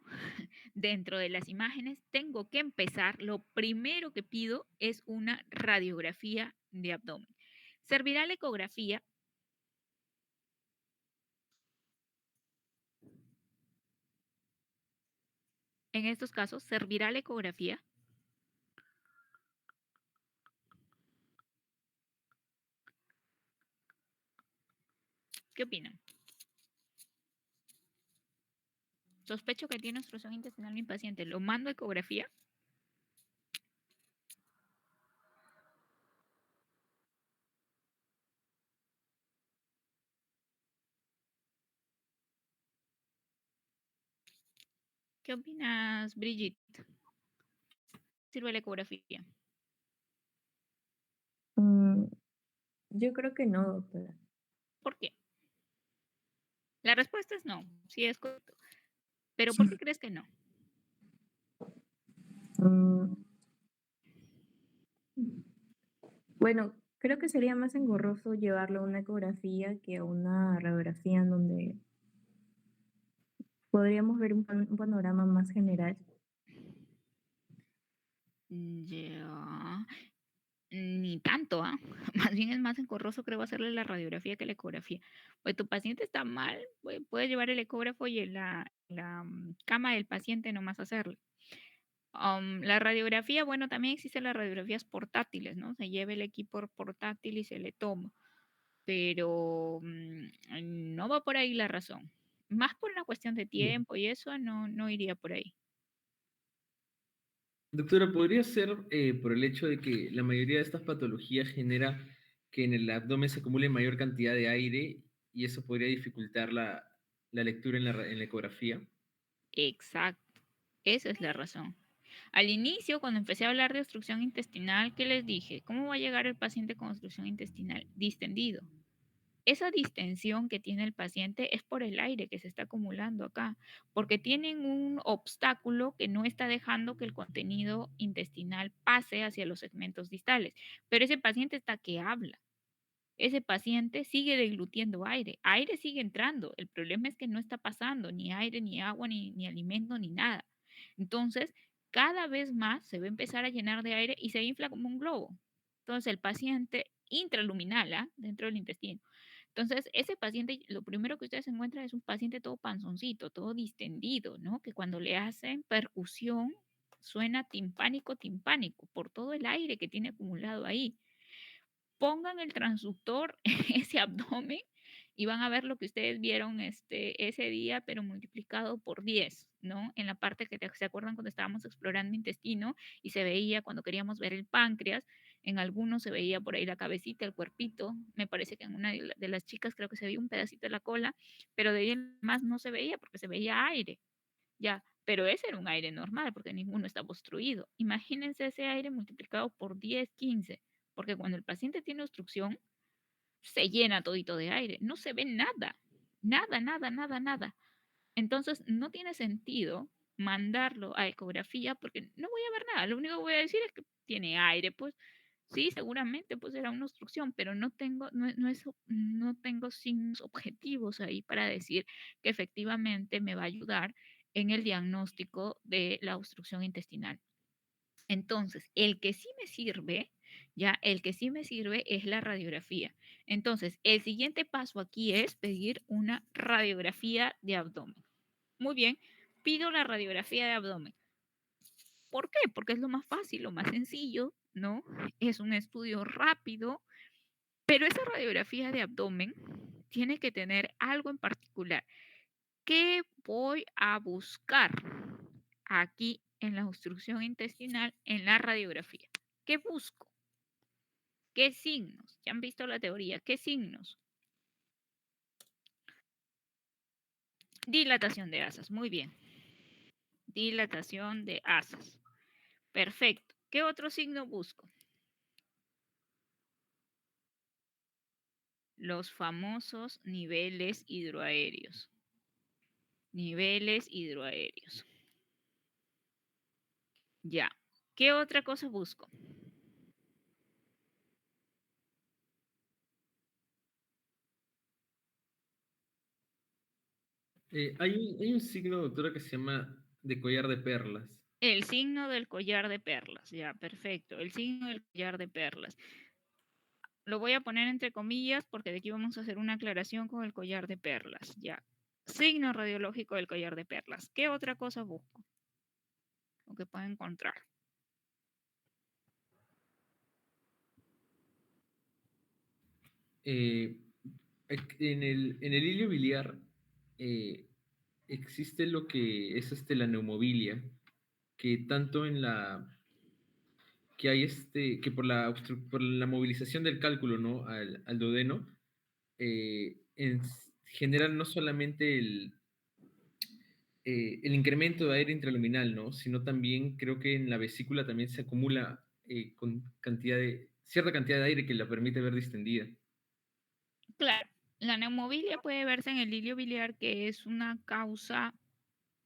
dentro de las imágenes tengo que empezar, lo primero que pido es una radiografía de abdomen. ¿Servirá la ecografía? En estos casos, ¿servirá la ecografía? ¿Qué opinan? Sospecho que tiene obstrucción intestinal mi paciente. ¿Lo mando a ecografía? ¿Qué opinas, Brigitte? ¿Sirve la ecografía? Mm, yo creo que no, doctora. ¿Por qué? La respuesta es no, sí es correcto. ¿Pero por qué crees que no? Mm, bueno, creo que sería más engorroso llevarlo a una ecografía que a una radiografía en donde podríamos ver un panorama más general. Ya, ni tanto, ¿ah? Más bien es más engorroso, creo, hacerle la radiografía que la ecografía. Pues tu paciente está mal, puedes llevar el ecógrafo y en la cama del paciente nomás hacerle. La radiografía, bueno, también existen las radiografías portátiles, ¿no? Se lleva el equipo portátil y se le toma, pero no va por ahí la razón. Más por una cuestión de tiempo y eso no iría por ahí. Doctora, ¿podría ser por el hecho de que la mayoría de estas patologías genera que en el abdomen se acumule mayor cantidad de aire y eso podría dificultar la lectura en la ecografía? Exacto, esa es la razón. Al inicio, cuando empecé a hablar de obstrucción intestinal, ¿qué les dije? ¿Cómo va a llegar el paciente con obstrucción intestinal? Distendido. Esa distensión que tiene el paciente es por el aire que se está acumulando acá, porque tienen un obstáculo que no está dejando que el contenido intestinal pase hacia los segmentos distales. Pero ese paciente está que habla. Ese paciente sigue deglutiendo aire, aire sigue entrando, el problema es que no está pasando ni aire, ni agua, ni alimento, ni nada. Entonces, cada vez más se va a empezar a llenar de aire y se infla como un globo. Entonces, el paciente intraluminal, ¿ah? Dentro del intestino. Entonces, ese paciente, lo primero que ustedes encuentran es un paciente todo panzoncito, todo distendido, ¿no? Que cuando le hacen percusión suena timpánico, timpánico, por todo el aire que tiene acumulado ahí. Pongan el transductor en ese abdomen y van a ver lo que ustedes vieron ese día, pero multiplicado por 10, ¿no? En la parte que se acuerdan cuando estábamos explorando intestino y se veía cuando queríamos ver el páncreas, en algunos se veía por ahí la cabecita, el cuerpito, me parece que en una de las chicas creo que se veía un pedacito de la cola, pero de ahí en más no se veía porque se veía aire, ya, pero ese era un aire normal porque ninguno está obstruido. Imagínense ese aire multiplicado por 10, 15, porque cuando el paciente tiene obstrucción, se llena todito de aire, no se ve nada, nada, nada, nada, nada. Entonces, no tiene sentido mandarlo a ecografía porque no voy a ver nada. Lo único que voy a decir es que tiene aire, pues sí, seguramente pues era una obstrucción, pero no tengo, no tengo signos objetivos ahí para decir que efectivamente me va a ayudar en el diagnóstico de la obstrucción intestinal. Entonces, el que sí me sirve, ya, el que sí me sirve es la radiografía. Entonces, el siguiente paso aquí es pedir una radiografía de abdomen. Muy bien, pido la radiografía de abdomen. ¿Por qué? Porque es lo más fácil, lo más sencillo, ¿no? Es un estudio rápido, pero esa radiografía de abdomen tiene que tener algo en particular. ¿Qué voy a buscar aquí en la obstrucción intestinal en la radiografía? ¿Qué busco? ¿Qué signos? Ya han visto la teoría. ¿Qué signos? Dilatación de asas. Muy bien. Dilatación de asas. Perfecto. ¿Qué otro signo busco? Los famosos niveles hidroaéreos. Niveles hidroaéreos. Ya. ¿Qué otra cosa busco? Hay un signo, doctora, que se llama de collar de perlas. El signo del collar de perlas. Ya, perfecto. El signo del collar de perlas. Lo voy a poner entre comillas porque de aquí vamos a hacer una aclaración con el collar de perlas. Ya. Signo radiológico del collar de perlas. ¿Qué otra cosa busco? o que pueden encontrar. Eh, en el hilio biliar eh, existe lo que es la neumobilia, que tanto en la que hay que por la movilización del cálculo, ¿no? Al duodeno, generan no solamente el incremento de aire intraluminal, ¿no? Sino también creo que en la vesícula también se acumula con cierta cantidad de aire que la permite ver distendida. Claro, la neumobilia puede verse en el hilio biliar, que es una causa,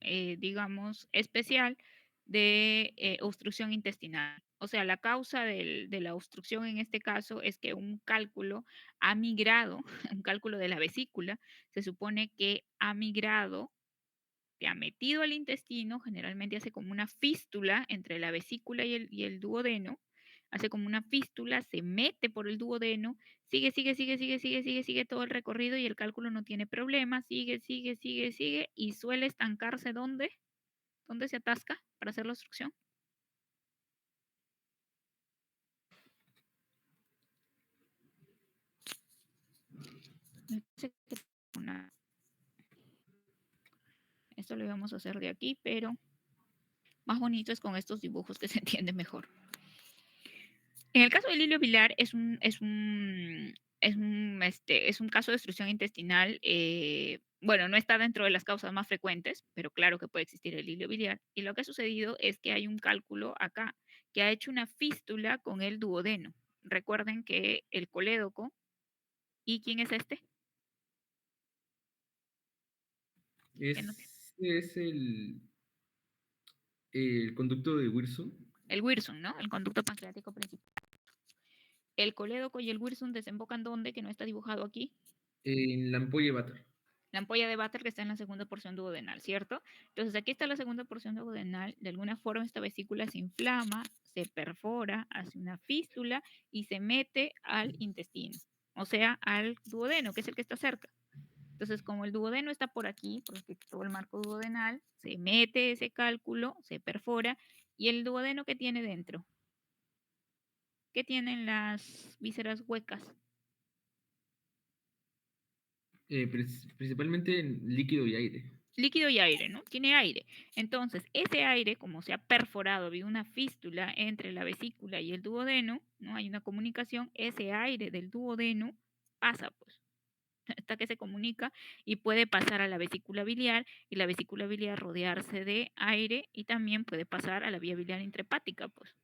digamos, especial de obstrucción intestinal. O sea, la causa de la obstrucción en este caso es que un cálculo ha migrado, un cálculo de la vesícula, se supone que ha migrado, que ha metido al intestino, generalmente hace como una fístula entre la vesícula y el duodeno, hace como una fístula, se mete por el duodeno, sigue todo el recorrido y el cálculo no tiene problema, sigue y suele estancarse ¿dónde? ¿Dónde se atasca para hacer la obstrucción? Me parece que esto lo íbamos a hacer de aquí, pero más bonito es con estos dibujos que se entiende mejor. En el caso del hilio biliar es un caso de obstrucción intestinal, bueno, no está dentro de las causas más frecuentes, pero claro que puede existir el hilio biliar. Y lo que ha sucedido es que hay un cálculo acá que ha hecho una fístula con el duodeno. Recuerden que el colédoco, ¿y quién es este? Es el conducto de Wilson. El Wirsung, ¿no? El conducto pancreático principal. El colédoco y el Wirsung desembocan ¿dónde? Que no está dibujado aquí. En la ampolla de Vater. La ampolla de Vater que está en la segunda porción duodenal, ¿cierto? Entonces aquí está la segunda porción duodenal, de alguna forma esta vesícula se inflama, se perfora, hace una fístula y se mete al intestino, o sea, al duodeno, que es el que está cerca. Entonces, como el duodeno está por aquí, porque todo el marco duodenal, se mete ese cálculo, se perfora, y el duodeno que tiene dentro, ¿qué tienen las vísceras huecas? Principalmente en líquido y aire. Líquido y aire, ¿no? Tiene aire. Entonces, ese aire, como se ha perforado, ha habido una fístula entre la vesícula y el duodeno, ¿no? Hay una comunicación, ese aire del duodeno pasa, pues, hasta que se comunica y puede pasar a la vesícula biliar y la vesícula biliar rodearse de aire y también puede pasar a la vía biliar intrahepática, pues,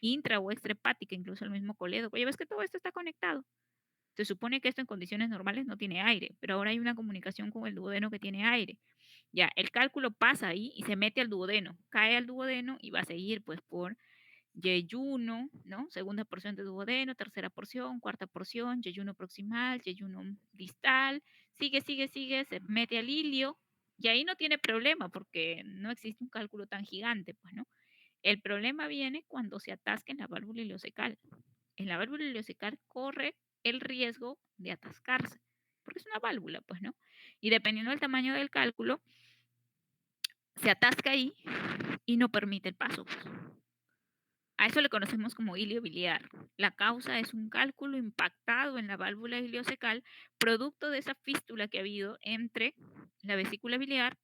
intra o extrahepática, incluso el mismo colédoco. Ya ves que todo esto está conectado. Se supone que esto en condiciones normales no tiene aire, pero ahora hay una comunicación con el duodeno que tiene aire. Ya, el cálculo pasa ahí y se mete al duodeno, cae al duodeno y va a seguir pues por yeyuno, ¿no? Segunda porción de duodeno, tercera porción, cuarta porción, yeyuno proximal, yeyuno distal, sigue, se mete al ilio y ahí no tiene problema porque no existe un cálculo tan gigante, pues, ¿no? El problema viene cuando se atasca en la válvula ileocecal. En la válvula ileocecal corre el riesgo de atascarse, porque es una válvula, pues, ¿no? Y dependiendo del tamaño del cálculo, se atasca ahí y no permite el paso. A eso le conocemos como hilio biliar. La causa es un cálculo impactado en la válvula ileocecal, producto de esa fístula que ha habido entre la vesícula biliar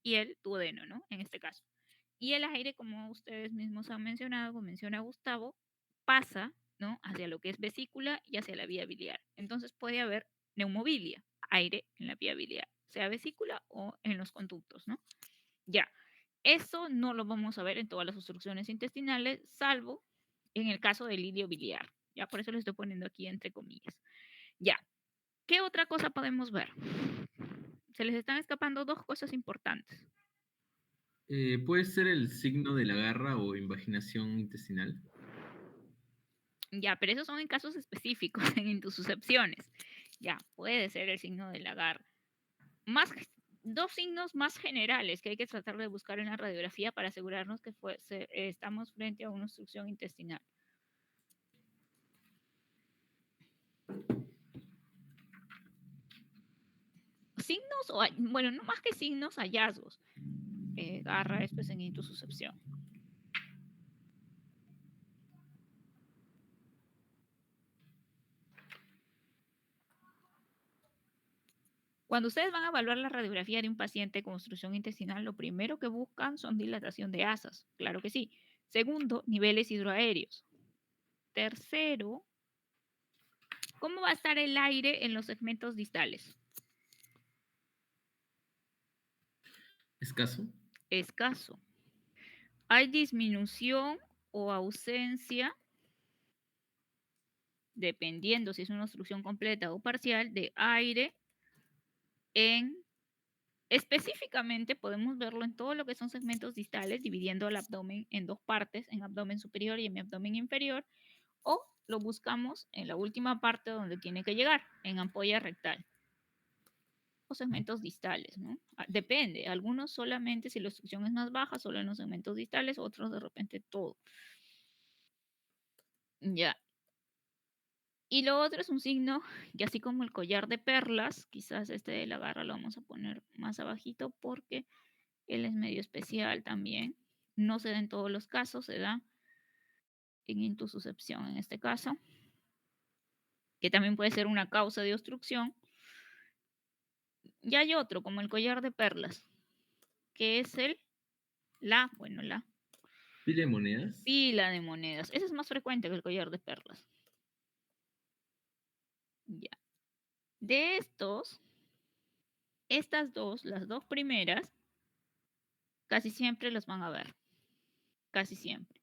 y el duodeno, ¿no? En este caso. Y el aire, como ustedes mismos han mencionado, como menciona Gustavo, pasa, ¿no? Hacia lo que es vesícula y hacia la vía biliar. Entonces puede haber neumobilia, aire en la vía biliar, sea vesícula o en los conductos, ¿no? Ya, eso no lo vamos a ver en todas las obstrucciones intestinales, salvo en el caso del hilio biliar. Ya, por eso lo estoy poniendo aquí entre comillas. Ya, ¿qué otra cosa podemos ver? Se les están escapando dos cosas importantes. Puede ser el signo de la garra o invaginación intestinal. Ya, pero esos son en casos específicos, en intususcepciones. Ya, puede ser el signo del agar. Dos signos más generales que hay que tratar de buscar en la radiografía para asegurarnos que estamos frente a una obstrucción intestinal. Signos, bueno, no más que signos, hallazgos. Garra, esto es en intususcepción. Cuando ustedes van a evaluar la radiografía de un paciente con obstrucción intestinal, lo primero que buscan son dilatación de asas, claro que sí. Segundo, niveles hidroaéreos. Tercero, ¿cómo va a estar el aire en los segmentos distales? ¿Escaso? Escaso. Hay disminución o ausencia, dependiendo si es una obstrucción completa o parcial, de aire en... Específicamente podemos verlo en todo lo que son segmentos distales, dividiendo el abdomen en dos partes, en abdomen superior y en abdomen inferior, o lo buscamos en la última parte donde tiene que llegar, en ampolla rectal o segmentos distales, ¿no? Depende, algunos solamente si la obstrucción es más baja, solo en los segmentos distales, otros de repente todo. Ya. Y lo otro es un signo que así como el collar de perlas, quizás este de la garra lo vamos a poner más abajito porque él es medio especial también. No se da en todos los casos, se da en intususcepción en este caso, que también puede ser una causa de obstrucción. Y hay otro, como el collar de perlas, que es la ¿Pila de monedas? pila de monedas. Ese es más frecuente que el collar de perlas. Ya. De estos, estas dos, las dos primeras, casi siempre las van a ver. Casi siempre.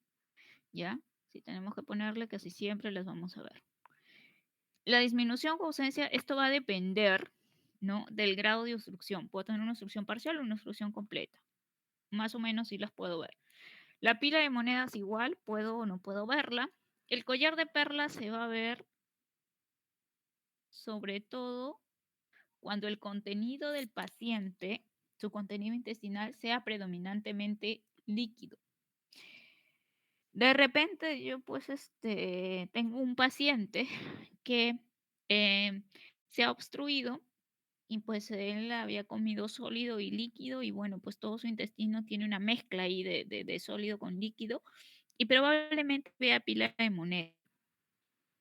¿Ya? Si tenemos que ponerle, casi siempre las vamos a ver. La disminución o ausencia, esto va a depender, ¿no?, del grado de obstrucción. Puedo tener una obstrucción parcial o una obstrucción completa. Más o menos sí las puedo ver. La pila de monedas igual, puedo o no puedo verla. El collar de perlas se va a ver sobre todo cuando el contenido del paciente, su contenido intestinal, sea predominantemente líquido. De repente yo pues tengo un paciente que se ha obstruido y pues él había comido sólido y líquido y bueno, pues todo su intestino tiene una mezcla ahí de sólido con líquido y probablemente vea pila de moneda.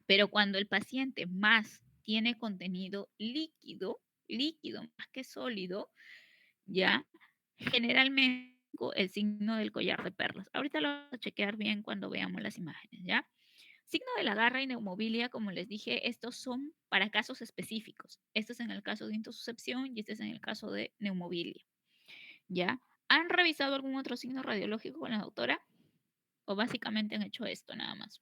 Pero cuando el paciente más tiene contenido líquido, líquido más que sólido, ya generalmente el signo del collar de perlas. Ahorita lo vamos a chequear bien cuando veamos las imágenes, ¿ya? Signo de la garra y neumobilia, como les dije, estos son para casos específicos. Este es en el caso de intususcepción y este es en el caso de neumobilia, ¿ya? ¿Han revisado algún otro signo radiológico con la doctora? ¿O básicamente han hecho esto nada más?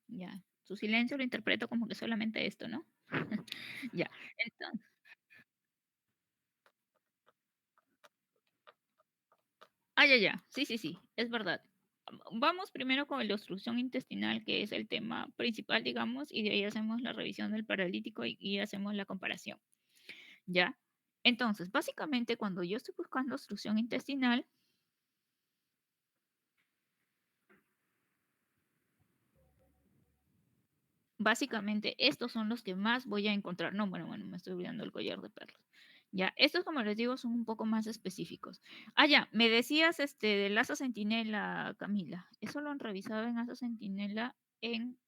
Ya. Su silencio lo interpreto como que solamente esto, ¿no? Ya. Entonces, ya. Sí, sí, sí, es verdad. Vamos primero con la obstrucción intestinal, que es el tema principal, digamos, y de ahí hacemos la revisión del paralítico y hacemos la comparación. ¿Ya? Entonces, básicamente, cuando yo estoy buscando obstrucción intestinal, básicamente estos son los que más voy a encontrar. No, bueno, me estoy olvidando el collar de perlas. Ya, estos, como les digo, son un poco más específicos. Ah, ya, me decías del asa centinela, Camila. ¿Eso lo han revisado en asa centinela en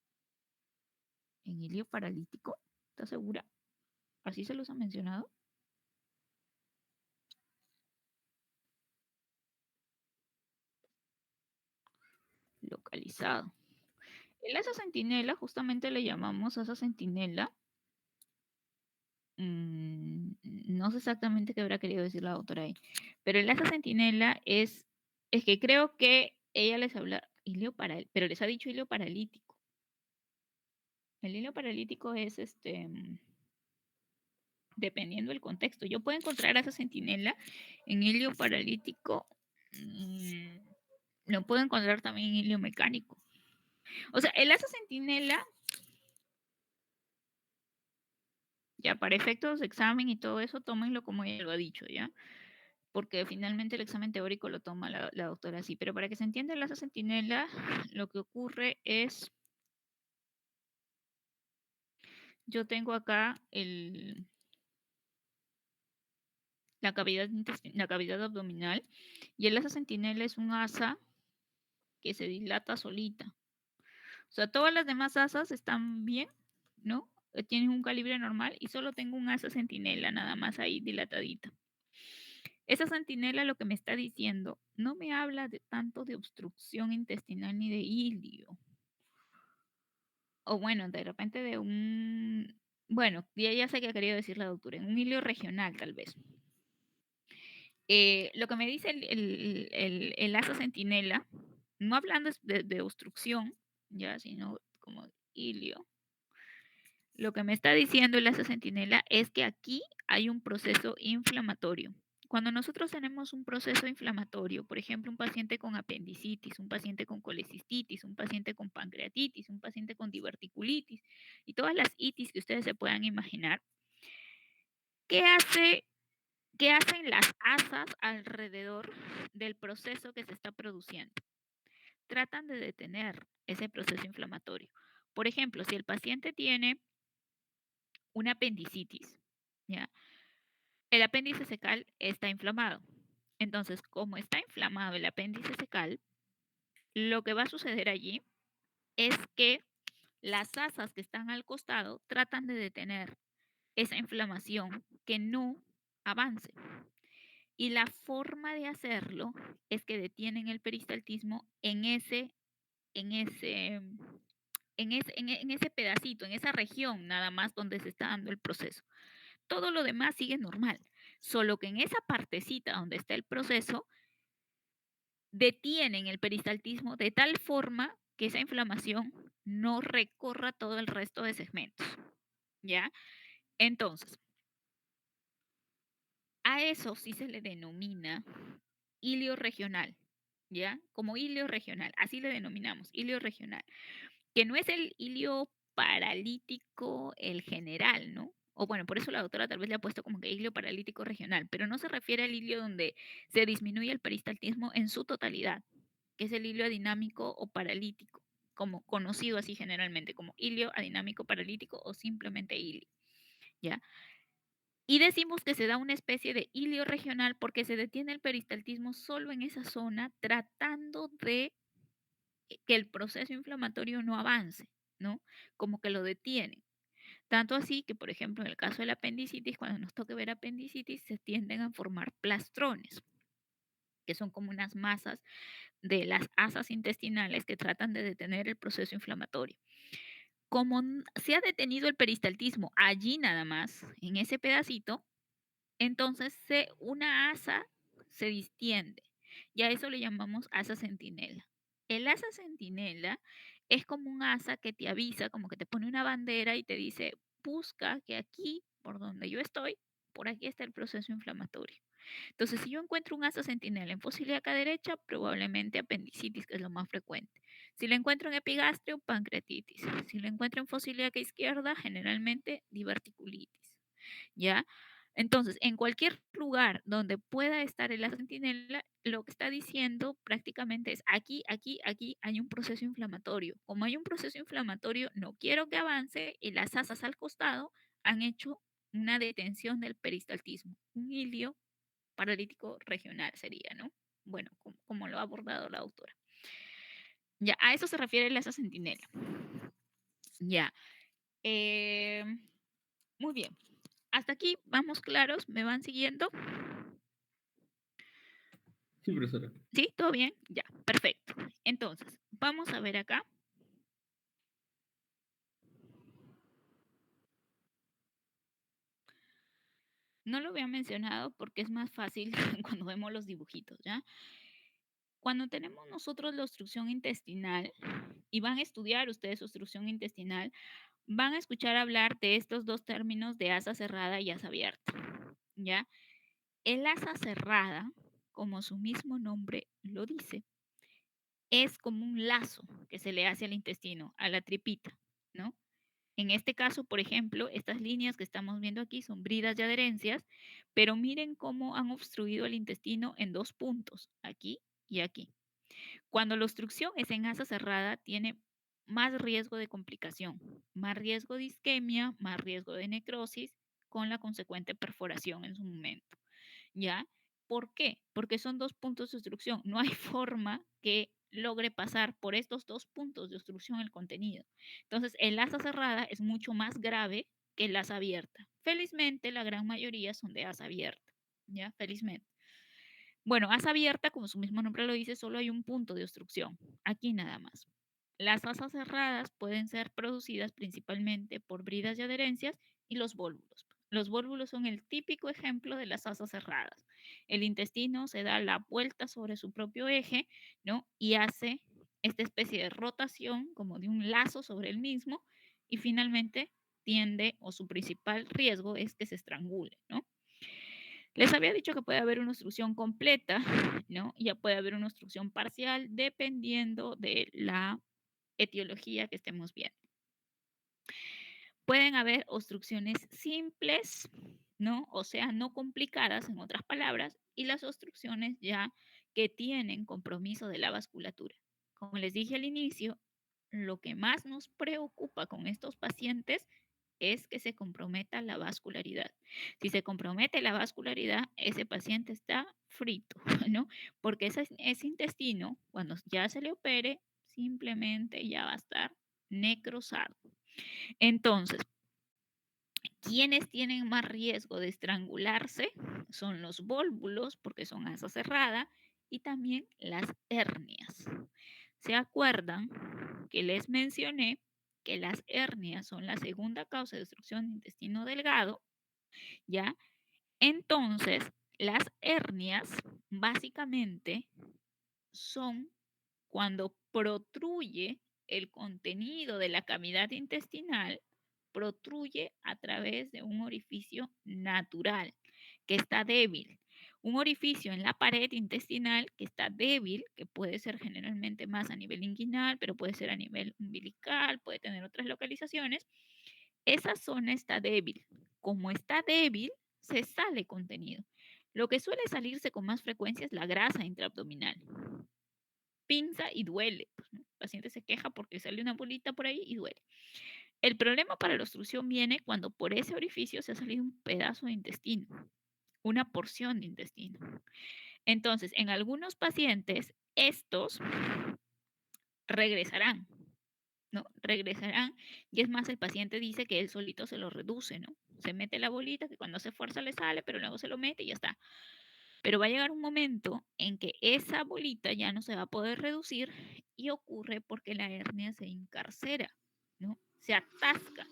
hilio paralítico? ¿Estás segura? ¿Así se los ha mencionado? Localizado. El asa centinela, justamente le llamamos asa centinela. No sé exactamente qué habrá querido decir la doctora ahí, pero el asa centinela es que creo que ella les habla pero les ha dicho hilio paralítico. El hilo paralítico es dependiendo del contexto. Yo puedo encontrar asa centinela en hilio paralítico, lo puedo encontrar también en hilio mecánico. O sea, el asa centinela, ya para efectos de examen y todo eso, tómenlo como ella lo ha dicho, ¿ya? Porque finalmente el examen teórico lo toma la doctora así. Pero para que se entienda el asa centinela, lo que ocurre es, yo tengo acá la cavidad abdominal y el asa centinela es un asa que se dilata solita. O sea, todas las demás asas están bien, ¿no? Tienen un calibre normal y solo tengo un asa centinela nada más ahí dilatadita. Esa centinela lo que me está diciendo no me habla de tanto de obstrucción intestinal ni de ilio. O bueno, de repente de un... Bueno, ya sé qué ha querido decir la doctora, en un ilio regional tal vez. Lo que me dice el asa centinela, no hablando de obstrucción, ya, sino como ilio, lo que me está diciendo el asa centinela es que aquí hay un proceso inflamatorio. Cuando nosotros tenemos un proceso inflamatorio, por ejemplo, un paciente con apendicitis, un paciente con colecistitis, un paciente con pancreatitis, un paciente con diverticulitis y todas las itis que ustedes se puedan imaginar, ¿qué hace ¿qué hacen las asas alrededor del proceso que se está produciendo? Tratan de detener ese proceso inflamatorio. Por ejemplo, si el paciente tiene una apendicitis, ¿ya? El apéndice secal está inflamado. Entonces, como está inflamado el apéndice secal, lo que va a suceder allí es que las asas que están al costado tratan de detener esa inflamación que no avance. Y la forma de hacerlo es que detienen el peristaltismo en ese pedacito, en esa región nada más donde se está dando el proceso. Todo lo demás sigue normal, solo que en esa partecita donde está el proceso, detienen el peristaltismo de tal forma que esa inflamación no recorra todo el resto de segmentos. ¿Ya? Entonces, a eso sí se le denomina ilio regional, ¿ya? Como ilio regional, así le denominamos, ilio regional, que no es el ilio paralítico, el general, ¿no? O bueno, por eso la doctora tal vez le ha puesto como que ilio paralítico regional, pero no se refiere al ilio donde se disminuye el peristaltismo en su totalidad, que es el ilio adinámico o paralítico, como conocido así generalmente, como ilio adinámico paralítico o simplemente ilio, ¿ya? Y decimos que se da una especie de ilio regional porque se detiene el peristaltismo solo en esa zona, tratando de que el proceso inflamatorio no avance, ¿no? Como que lo detienen. Tanto así que, por ejemplo, en el caso de la apendicitis, cuando nos toque ver apendicitis, se tienden a formar plastrones, que son como unas masas de las asas intestinales que tratan de detener el proceso inflamatorio. Como se ha detenido el peristaltismo allí nada más, en ese pedacito, entonces una asa se distiende y a eso le llamamos asa centinela. El asa centinela es como un asa que te avisa, como que te pone una bandera y te dice, busca que aquí, por donde yo estoy, por aquí está el proceso inflamatorio. Entonces, si yo encuentro un asa centinela en fosa ilíaca derecha, probablemente apendicitis, que es lo más frecuente. Si la encuentro en epigastrio, pancreatitis. Si la encuentro en fosa ilíaca izquierda, generalmente diverticulitis. ¿Ya? Entonces, en cualquier lugar donde pueda estar el asa centinela, lo que está diciendo prácticamente es aquí, aquí, aquí hay un proceso inflamatorio. Como hay un proceso inflamatorio, no quiero que avance y las asas al costado han hecho una detención del peristaltismo, un ilio paralítico regional sería, ¿no? Bueno, como lo ha abordado la doctora. Ya, a eso se refiere el asa centinela. Ya. Muy bien. Hasta aquí vamos claros, ¿me van siguiendo? Sí, profesora. ¿Sí? ¿Todo bien? Ya, perfecto. Entonces, vamos a ver acá. No lo había mencionado porque es más fácil cuando vemos los dibujitos, ¿ya? Cuando tenemos nosotros la obstrucción intestinal y van a estudiar ustedes obstrucción intestinal, van a escuchar hablar de estos dos términos de asa cerrada y asa abierta, ¿ya? El asa cerrada, como su mismo nombre lo dice, es como un lazo que se le hace al intestino, a la tripita, ¿no? En este caso, por ejemplo, estas líneas que estamos viendo aquí son bridas y adherencias, pero miren cómo han obstruido el intestino en dos puntos, aquí y aquí. Cuando la obstrucción es en asa cerrada, tiene más riesgo de complicación, más riesgo de isquemia, más riesgo de necrosis, con la consecuente perforación en su momento. ¿Ya? ¿Por qué? Porque son dos puntos de obstrucción. No hay forma que logre pasar por estos 2 puntos de obstrucción el contenido. Entonces, el asa cerrada es mucho más grave que el asa abierta. Felizmente, la gran mayoría son de asa abierta, ¿ya? Felizmente. Bueno, asa abierta, como su mismo nombre lo dice, solo hay un punto de obstrucción, aquí nada más. Las asas cerradas pueden ser producidas principalmente por bridas y adherencias y los vólvulos. Los vólvulos son el típico ejemplo de las asas cerradas. El intestino se da la vuelta sobre su propio eje, ¿no? Y hace esta especie de rotación como de un lazo sobre el mismo y finalmente tiende o su principal riesgo es que se estrangule, ¿no? Les había dicho que puede haber una obstrucción completa, ¿no? Y ya puede haber una obstrucción parcial dependiendo de la etiología que estemos viendo. Pueden haber obstrucciones simples, ¿no? O sea, no complicadas, en otras palabras, y las obstrucciones ya que tienen compromiso de la vasculatura. Como les dije al inicio, lo que más nos preocupa con estos pacientes es que se comprometa la vascularidad. Si se compromete la vascularidad, ese paciente está frito, ¿no? Porque ese intestino, cuando ya se le opere, simplemente ya va a estar necrosado. Entonces, quienes tienen más riesgo de estrangularse son los vólvulos, porque son asa cerrada, y también las hernias. ¿Se acuerdan que les mencioné que las hernias son la segunda causa de obstrucción de intestino delgado? ¿Ya? Entonces, las hernias básicamente son cuando protruye el contenido de la cavidad intestinal, protruye a través de un orificio natural que está débil. Un orificio en la pared intestinal que está débil, que puede ser generalmente más a nivel inguinal, pero puede ser a nivel umbilical, puede tener otras localizaciones. Esa zona está débil. Como está débil, se sale contenido. Lo que suele salirse con más frecuencia es la grasa intraabdominal. Pinza y duele. Pues, ¿no? El paciente se queja porque sale una bolita por ahí y duele. El problema para la obstrucción viene cuando por ese orificio se ha salido un pedazo de intestino, una porción de intestino. Entonces, en algunos pacientes, estos regresarán, ¿no? Regresarán. Y es más, el paciente dice que él solito se lo reduce, ¿no? Se mete la bolita, que cuando hace fuerza le sale, pero luego se lo mete y ya está. Pero va a llegar un momento en que esa bolita ya no se va a poder reducir y ocurre porque la hernia se encarcera, ¿no? Se atasca.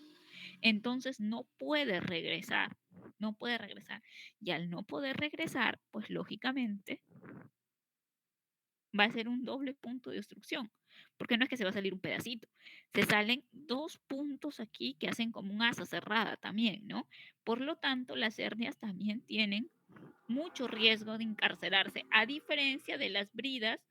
Entonces no puede regresar, no puede regresar. Y al no poder regresar, pues lógicamente va a ser un doble punto de obstrucción, porque no es que se va a salir un pedacito, se salen 2 puntos aquí que hacen como un asa cerrada también, ¿no? Por lo tanto, las hernias también tienen mucho riesgo de encarcelarse, a diferencia de las bridas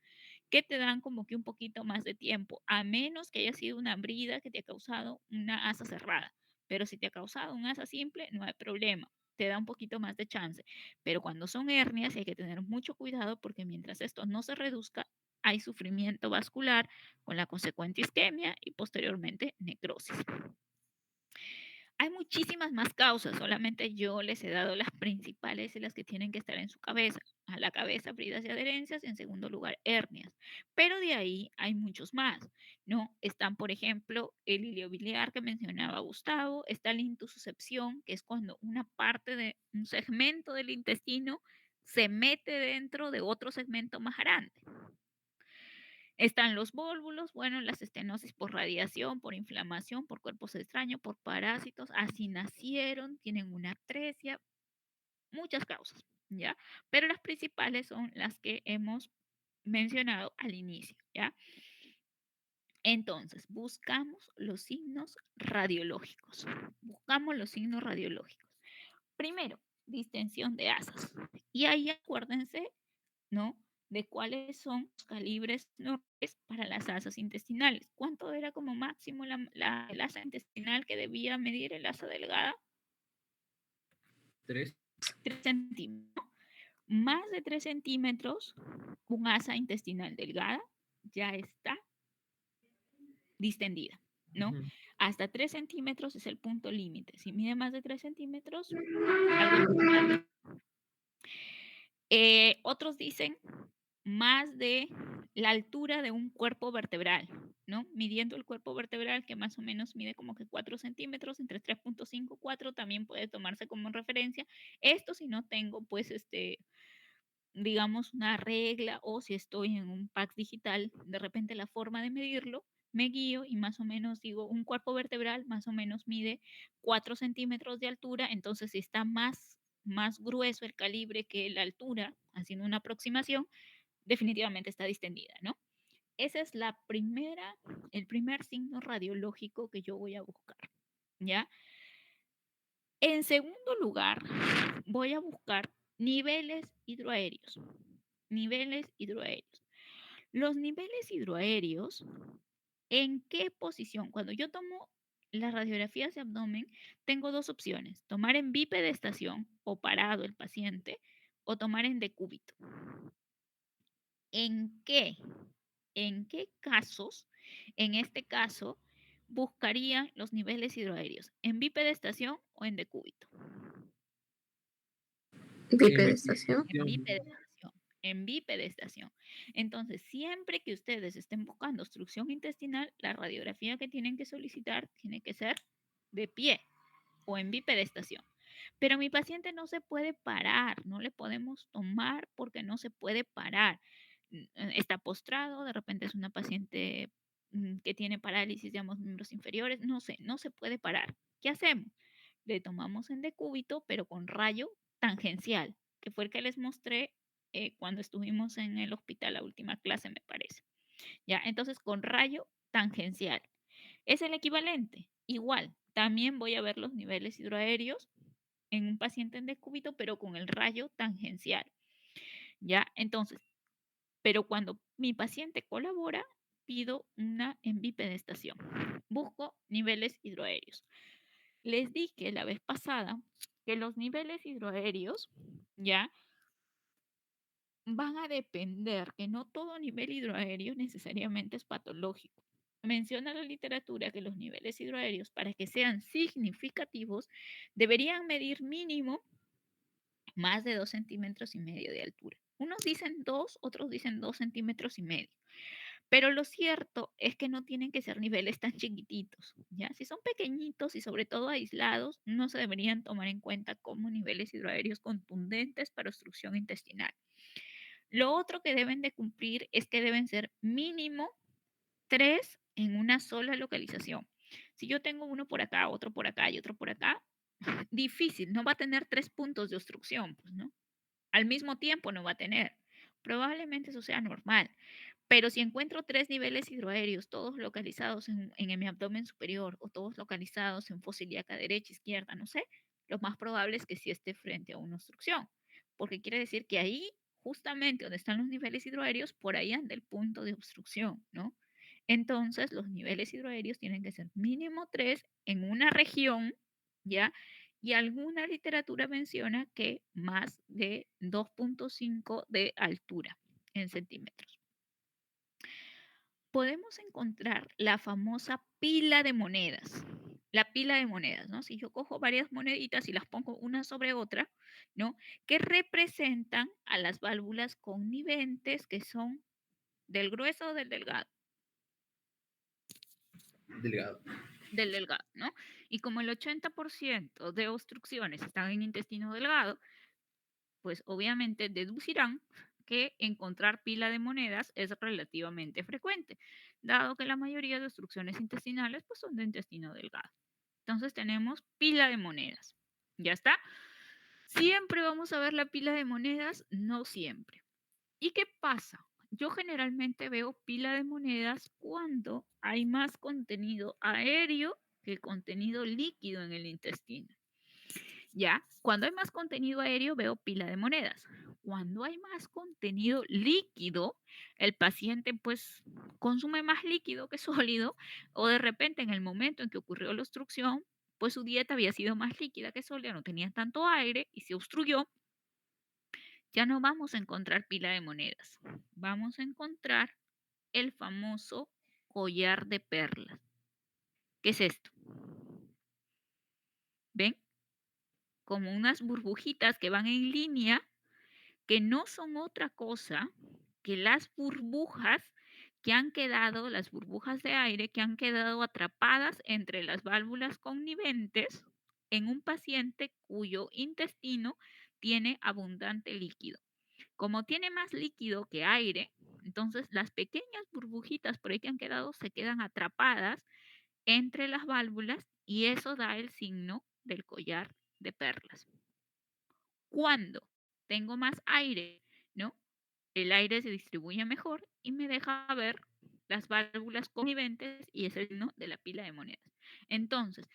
que te dan como que un poquito más de tiempo, a menos que haya sido una brida que te ha causado una asa cerrada. Pero si te ha causado un asa simple, no hay problema, te da un poquito más de chance. Pero cuando son hernias hay que tener mucho cuidado porque mientras esto no se reduzca, hay sufrimiento vascular con la consecuente isquemia y posteriormente necrosis. Hay muchísimas más causas, solamente yo les he dado las principales y las que tienen que estar en su cabeza. A la cabeza, bridas y adherencias, en segundo lugar, hernias. Pero de ahí hay muchos más, ¿no? Están, por ejemplo, el iliobiliar que mencionaba Gustavo, está la intussuscepción, que es cuando una parte de un segmento del intestino se mete dentro de otro segmento más grande. Están los vólvulos, bueno, las estenosis por radiación, por inflamación, por cuerpos extraños, por parásitos, así nacieron, tienen una atresia, muchas causas, ¿ya? Pero las principales son las que hemos mencionado al inicio, ¿ya? Entonces, buscamos los signos radiológicos. Buscamos los signos radiológicos. Primero, distensión de asas. Y ahí acuérdense, ¿no? De cuáles son los calibres normales para las asas intestinales. ¿Cuánto era como máximo el asa intestinal que debía medir el asa delgada? 3. 3 centímetros. Más de 3 centímetros, un asa intestinal delgada ya está distendida, ¿no? Ujú. Hasta 3 centímetros es el punto límite. Si mide más de 3 centímetros, otros dicen más de la altura de un cuerpo vertebral, ¿no? Midiendo el cuerpo vertebral, que más o menos mide como que 4 centímetros, entre 3,5 y 4, también puede tomarse como referencia. Esto si no tengo, pues, digamos, una regla o si estoy en un pack digital, de repente la forma de medirlo, me guío y más o menos digo, un cuerpo vertebral más o menos mide 4 centímetros de altura, entonces si está más grueso el calibre que la altura, haciendo una aproximación, definitivamente está distendida, ¿no? Ese es el primer signo radiológico que yo voy a buscar, ¿ya? En segundo lugar, voy a buscar niveles hidroaéreos. Niveles hidroaéreos. Los niveles hidroaéreos, ¿en qué posición? Cuando yo tomo las radiografías de abdomen, tengo dos opciones: tomar en bipedestación o parado el paciente, o tomar en decúbito. ¿En qué? ¿En qué casos? En este caso, buscaría los niveles hidroaéreos, ¿en bipedestación o en decúbito? En Bipedestación. En bipedestación. bipedestación. En bipedestación. Entonces, siempre que ustedes estén buscando obstrucción intestinal, la radiografía que tienen que solicitar tiene que ser de pie o en bipedestación. Pero mi paciente no se puede parar, no le podemos tomar porque no se puede parar. Está postrado, de repente es una paciente que tiene parálisis de ambos miembros inferiores, no sé, no se puede parar. ¿Qué hacemos? Le tomamos en decúbito, pero con rayo tangencial, que fue el que les mostré cuando estuvimos en el hospital, la última clase, me parece. Ya, entonces con rayo tangencial. Es el equivalente. Igual, también voy a ver los niveles hidroaéreos en un paciente en decúbito, pero con el rayo tangencial. Ya, entonces, pero cuando mi paciente colabora, pido una en bipedestación. Busco niveles hidroaéreos. Les dije la vez pasada que los niveles hidroaéreos ya van a depender, que no todo nivel hidroaéreo necesariamente es patológico. Menciona la literatura que los niveles hidroaéreos, para que sean significativos, deberían medir mínimo más de 2,5 centímetros de altura. Unos dicen 2, otros dicen 2,5 centímetros. Pero lo cierto es que no tienen que ser niveles tan chiquititos, ¿ya? Si son pequeñitos y sobre todo aislados, no se deberían tomar en cuenta como niveles hidroaéreos contundentes para obstrucción intestinal. Lo otro que deben de cumplir es que deben ser mínimo 3 en una sola localización. Si yo tengo uno por acá, otro por acá y otro por acá, difícil, no va a tener 3 puntos de obstrucción, pues, ¿no? Al mismo tiempo no va a tener. Probablemente eso sea normal. Pero si encuentro 3 niveles hidroaéreos, todos localizados en mi abdomen superior o todos localizados en fosa ilíaca derecha, izquierda, no sé, lo más probable es que sí esté frente a una obstrucción, porque quiere decir que ahí, justamente donde están los niveles hidroaéreos, por ahí anda el punto de obstrucción, ¿no? Entonces, los niveles hidroaéreos tienen que ser mínimo 3 en una región, ¿ya? Y alguna literatura menciona que más de 2,5 de altura en centímetros. Podemos encontrar la famosa pila de monedas. La pila de monedas, ¿no? Si yo cojo varias moneditas y las pongo una sobre otra, ¿no? Que representan a las válvulas conniventes, que son del grueso o del delgado. Delgado. Del delgado, ¿no? Y como el 80% de obstrucciones están en intestino delgado, pues obviamente deducirán que encontrar pila de monedas es relativamente frecuente, dado que la mayoría de obstrucciones intestinales pues son de intestino delgado. Entonces tenemos pila de monedas. ¿Ya está? ¿Siempre vamos a ver la pila de monedas? No siempre. ¿Y qué pasa? Yo generalmente veo pila de monedas cuando hay más contenido aéreo que contenido líquido en el intestino. Ya, cuando hay más contenido aéreo veo pila de monedas. Cuando hay más contenido líquido, el paciente pues consume más líquido que sólido, o de repente en el momento en que ocurrió la obstrucción, pues su dieta había sido más líquida que sólida, no tenía tanto aire y se obstruyó. Ya no vamos a encontrar pila de monedas, vamos a encontrar el famoso collar de perlas. ¿Qué es esto? ¿Ven? Como unas burbujitas que van en línea, que no son otra cosa que las burbujas que han quedado, las burbujas de aire que han quedado atrapadas entre las válvulas conniventes en un paciente cuyo intestino tiene abundante líquido. Como tiene más líquido que aire, entonces las pequeñas burbujitas por ahí que han quedado se quedan atrapadas entre las válvulas y eso da el signo del collar de perlas. Cuando tengo más aire, ¿no? El aire se distribuye mejor y me deja ver las válvulas conniventes y es el signo de la pila de monedas. Entonces,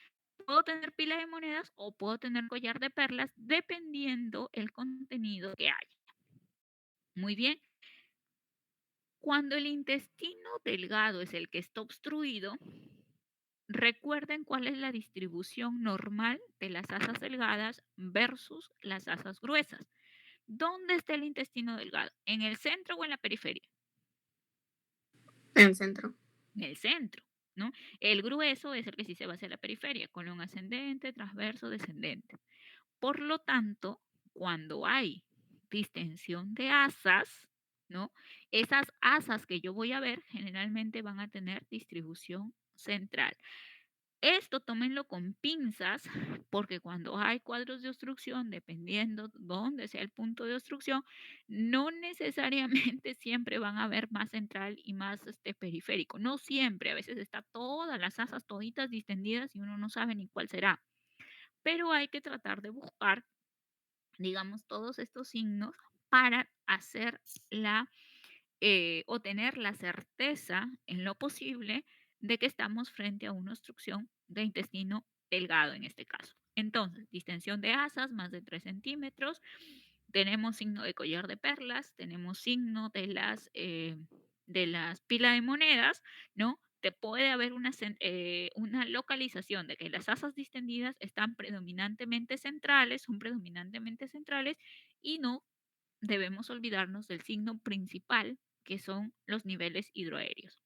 puedo tener pila de monedas o puedo tener collar de perlas dependiendo el contenido que haya. Muy bien. Cuando el intestino delgado es el que está obstruido, recuerden cuál es la distribución normal de las asas delgadas versus las asas gruesas. ¿Dónde está el intestino delgado? ¿En el centro o en la periferia? En el centro. En el centro, ¿no? El grueso es el que sí se va hacia la periferia, colon ascendente, transverso, descendente. Por lo tanto, cuando hay distensión de asas, ¿no? Esas asas que yo voy a ver generalmente van a tener distribución central. Esto tómenlo con pinzas porque cuando hay cuadros de obstrucción, dependiendo dónde sea el punto de obstrucción, no necesariamente siempre van a ver más central y más periférico. No siempre, a veces está todas las asas toditas distendidas y uno no sabe ni cuál será. Pero hay que tratar de buscar, digamos, todos estos signos para hacer o tener la certeza en lo posible de que estamos frente a una obstrucción de intestino delgado en este caso. Entonces, distensión de asas, más de 3 centímetros. Tenemos signo de collar de perlas, tenemos signo de las pilas de monedas, ¿no? Te puede haber una localización de que las asas distendidas están predominantemente centrales, son predominantemente centrales y no debemos olvidarnos del signo principal, que son los niveles hidroaéreos.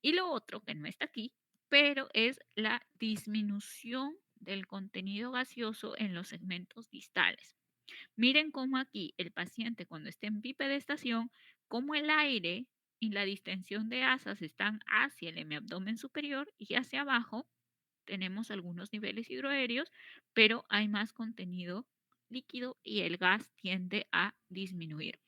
Y lo otro que no está aquí, pero es la disminución del contenido gaseoso en los segmentos distales. Miren cómo aquí el paciente cuando está en bipedestación, como el aire y la distensión de asas están hacia el hemiabdomen superior y hacia abajo tenemos algunos niveles hidroaéreos, pero hay más contenido líquido y el gas tiende a disminuir.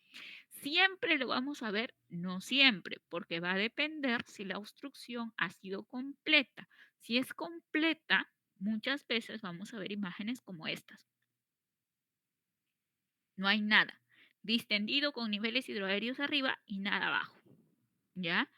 ¿Siempre lo vamos a ver? No siempre, porque va a depender si la obstrucción ha sido completa. Si es completa, muchas veces vamos a ver imágenes como estas. No hay nada. Distendido con niveles hidroaéreos arriba y nada abajo. ¿Ya?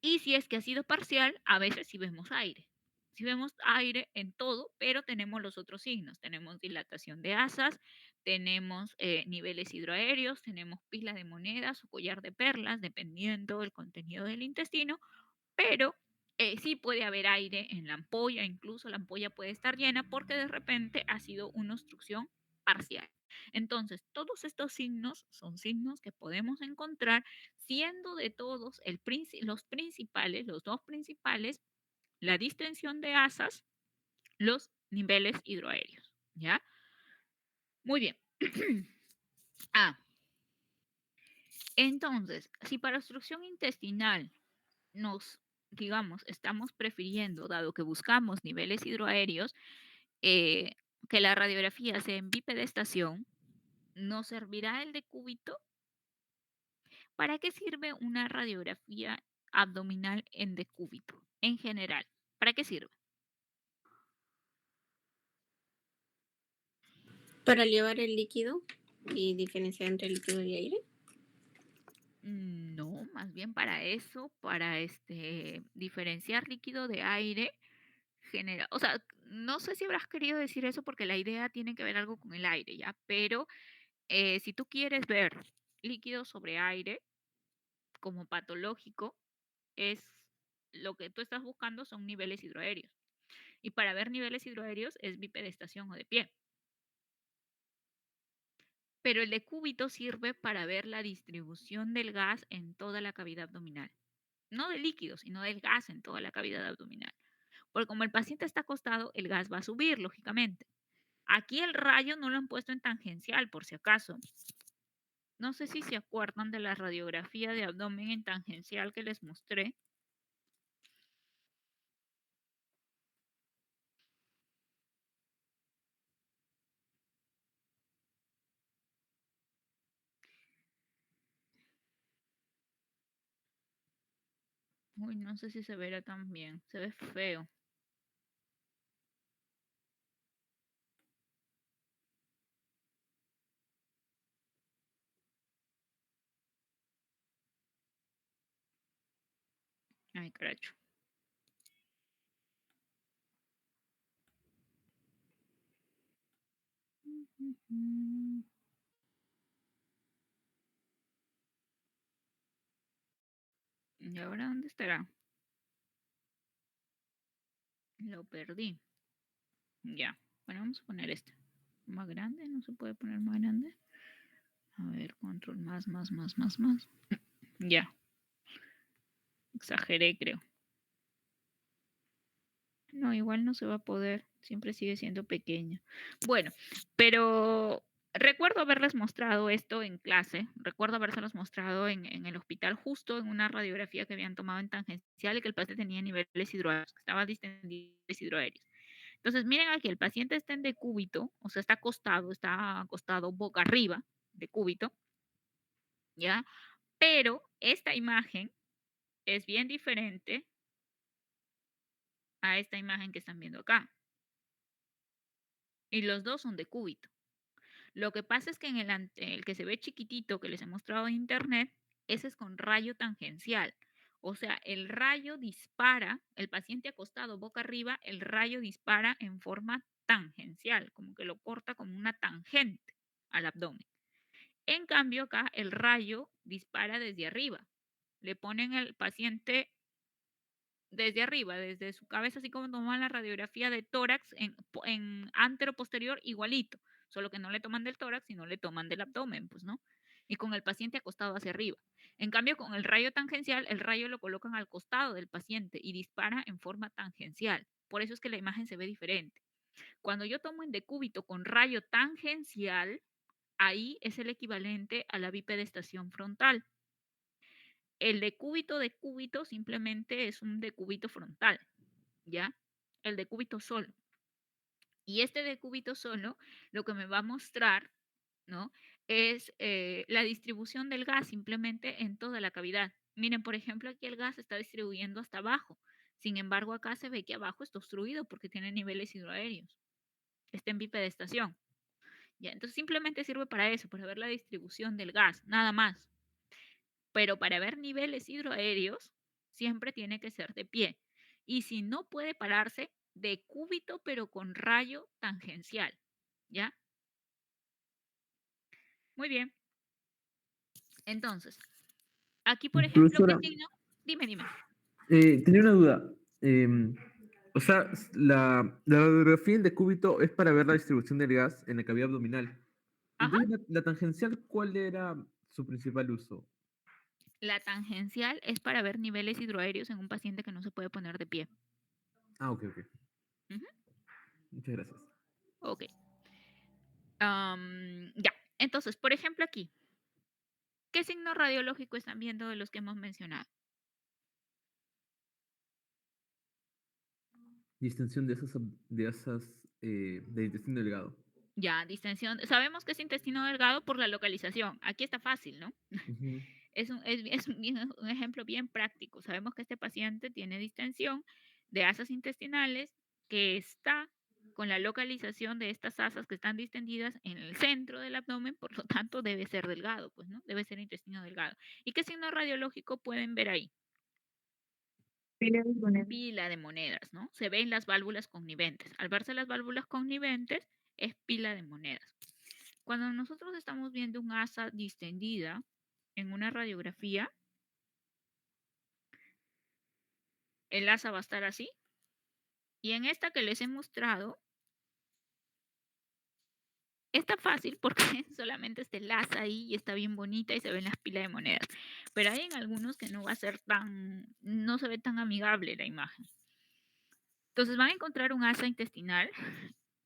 Y si es que ha sido parcial, a veces sí vemos aire. Sí vemos aire en todo, pero tenemos los otros signos. Tenemos dilatación de asas, tenemos niveles hidroaéreos, tenemos pila de monedas o collar de perlas, dependiendo del contenido del intestino, pero sí puede haber aire en la ampolla, incluso la ampolla puede estar llena porque de repente ha sido una obstrucción parcial. Entonces, todos estos signos son signos que podemos encontrar siendo de todos los principales, los dos principales, la distensión de asas, los niveles hidroaéreos. ¿Ya? Muy bien. Entonces, si para obstrucción intestinal nos, digamos, estamos prefiriendo, dado que buscamos niveles hidroaéreos, que la radiografía sea en bipedestación, ¿nos servirá el decúbito? ¿Para qué sirve una radiografía abdominal en decúbito en general? ¿Para qué sirve? Para llevar el líquido y diferenciar entre líquido y aire. No, más bien para eso, para diferenciar líquido de aire, o sea, no sé si habrás querido decir eso porque la idea tiene que ver algo con el aire, ¿ya? Pero si tú quieres ver líquido sobre aire como patológico, es lo que tú estás buscando son niveles hidroaéreos. Y para ver niveles hidroaéreos es bipedestación o de pie. Pero el decúbito sirve para ver la distribución del gas en toda la cavidad abdominal. No del líquido, sino del gas en toda la cavidad abdominal. Porque como el paciente está acostado, el gas va a subir, lógicamente. Aquí el rayo no lo han puesto en tangencial, por si acaso. No sé si se acuerdan de la radiografía de abdomen en tangencial que les mostré. Uy, no sé si se verá tan bien. Se ve feo. Ay, caracho. ¿Y ahora dónde estará? Lo perdí. Ya. Bueno, vamos a poner este. Más grande, no se puede poner más grande. A ver, control más. Ya. Exageré, creo. No, igual no se va a poder. Siempre sigue siendo pequeña. Bueno, pero recuerdo haberles mostrado esto en clase. Recuerdo habérselos mostrado en el hospital, justo en una radiografía que habían tomado en tangencial y que el paciente tenía niveles hidroaéreos, que estaba distendido hidroaéreos. Entonces, miren aquí, el paciente está en decúbito, o sea, está acostado boca arriba, decúbito, ¿ya? Pero esta imagen es bien diferente a esta imagen que están viendo acá. Y los dos son decúbito. Lo que pasa es que en el que se ve chiquitito que les he mostrado en internet, ese es con rayo tangencial. O sea, el rayo dispara, el paciente acostado boca arriba, el rayo dispara en forma tangencial, como que lo corta como una tangente al abdomen. En cambio, acá el rayo dispara desde arriba. Le ponen al paciente desde arriba, desde su cabeza, así como toman la radiografía de tórax en antero posterior, igualito, solo que no le toman del tórax, sino le toman del abdomen, pues, ¿no? Y con el paciente acostado hacia arriba. En cambio, con el rayo tangencial, el rayo lo colocan al costado del paciente y dispara en forma tangencial. Por eso es que la imagen se ve diferente. Cuando yo tomo en decúbito con rayo tangencial, ahí es el equivalente a la bipedestación frontal. El de cúbito simplemente es un decúbito frontal, ¿ya? El decúbito solo. Y este decúbito solo lo que me va a mostrar, ¿no? Es la distribución del gas simplemente en toda la cavidad. Miren, por ejemplo, aquí el gas se está distribuyendo hasta abajo. Sin embargo, acá se ve que abajo está obstruido porque tiene niveles hidroaéreos. Está en bipedestación. ¿Ya? Entonces simplemente sirve para eso, para ver la distribución del gas, nada más. Pero para ver niveles hidroaéreos, siempre tiene que ser de pie. Y si no puede pararse, de cúbito, pero con rayo tangencial. ¿Ya? Muy bien. Entonces, aquí, por ejemplo, ¿qué Profesora, signo? Dime. tenía una duda. O sea, la radiografía en decúbito es para ver la distribución del gas en la cavidad abdominal. Ajá. Entonces, la tangencial, ¿cuál era su principal uso? La tangencial es para ver niveles hidroaéreos en un paciente que no se puede poner de pie. Ah, ok. Ujú. Muchas gracias. Ok. Ya. Entonces, por ejemplo, aquí, ¿qué signo radiológico están viendo de los que hemos mencionado? Distensión del intestino delgado. Ya, distensión. Sabemos que es intestino delgado por la localización. Aquí está fácil, ¿no? Ujú. Es un ejemplo bien práctico. Sabemos que este paciente tiene distensión de asas intestinales que está con la localización de estas asas que están distendidas en el centro del abdomen, por lo tanto debe ser delgado, pues, ¿no? Debe ser intestino delgado. ¿Y qué signo radiológico pueden ver ahí? Pila de monedas. Pila de monedas, ¿no? Se ven las válvulas conniventes. Al verse las válvulas conniventes, es pila de monedas. Cuando nosotros estamos viendo un asa distendida en una radiografía, el asa va a estar así. Y en esta que les he mostrado, está fácil porque solamente está el asa ahí y está bien bonita y se ven las pilas de monedas. Pero hay en algunos que no va a ser no se ve tan amigable la imagen. Entonces van a encontrar un asa intestinal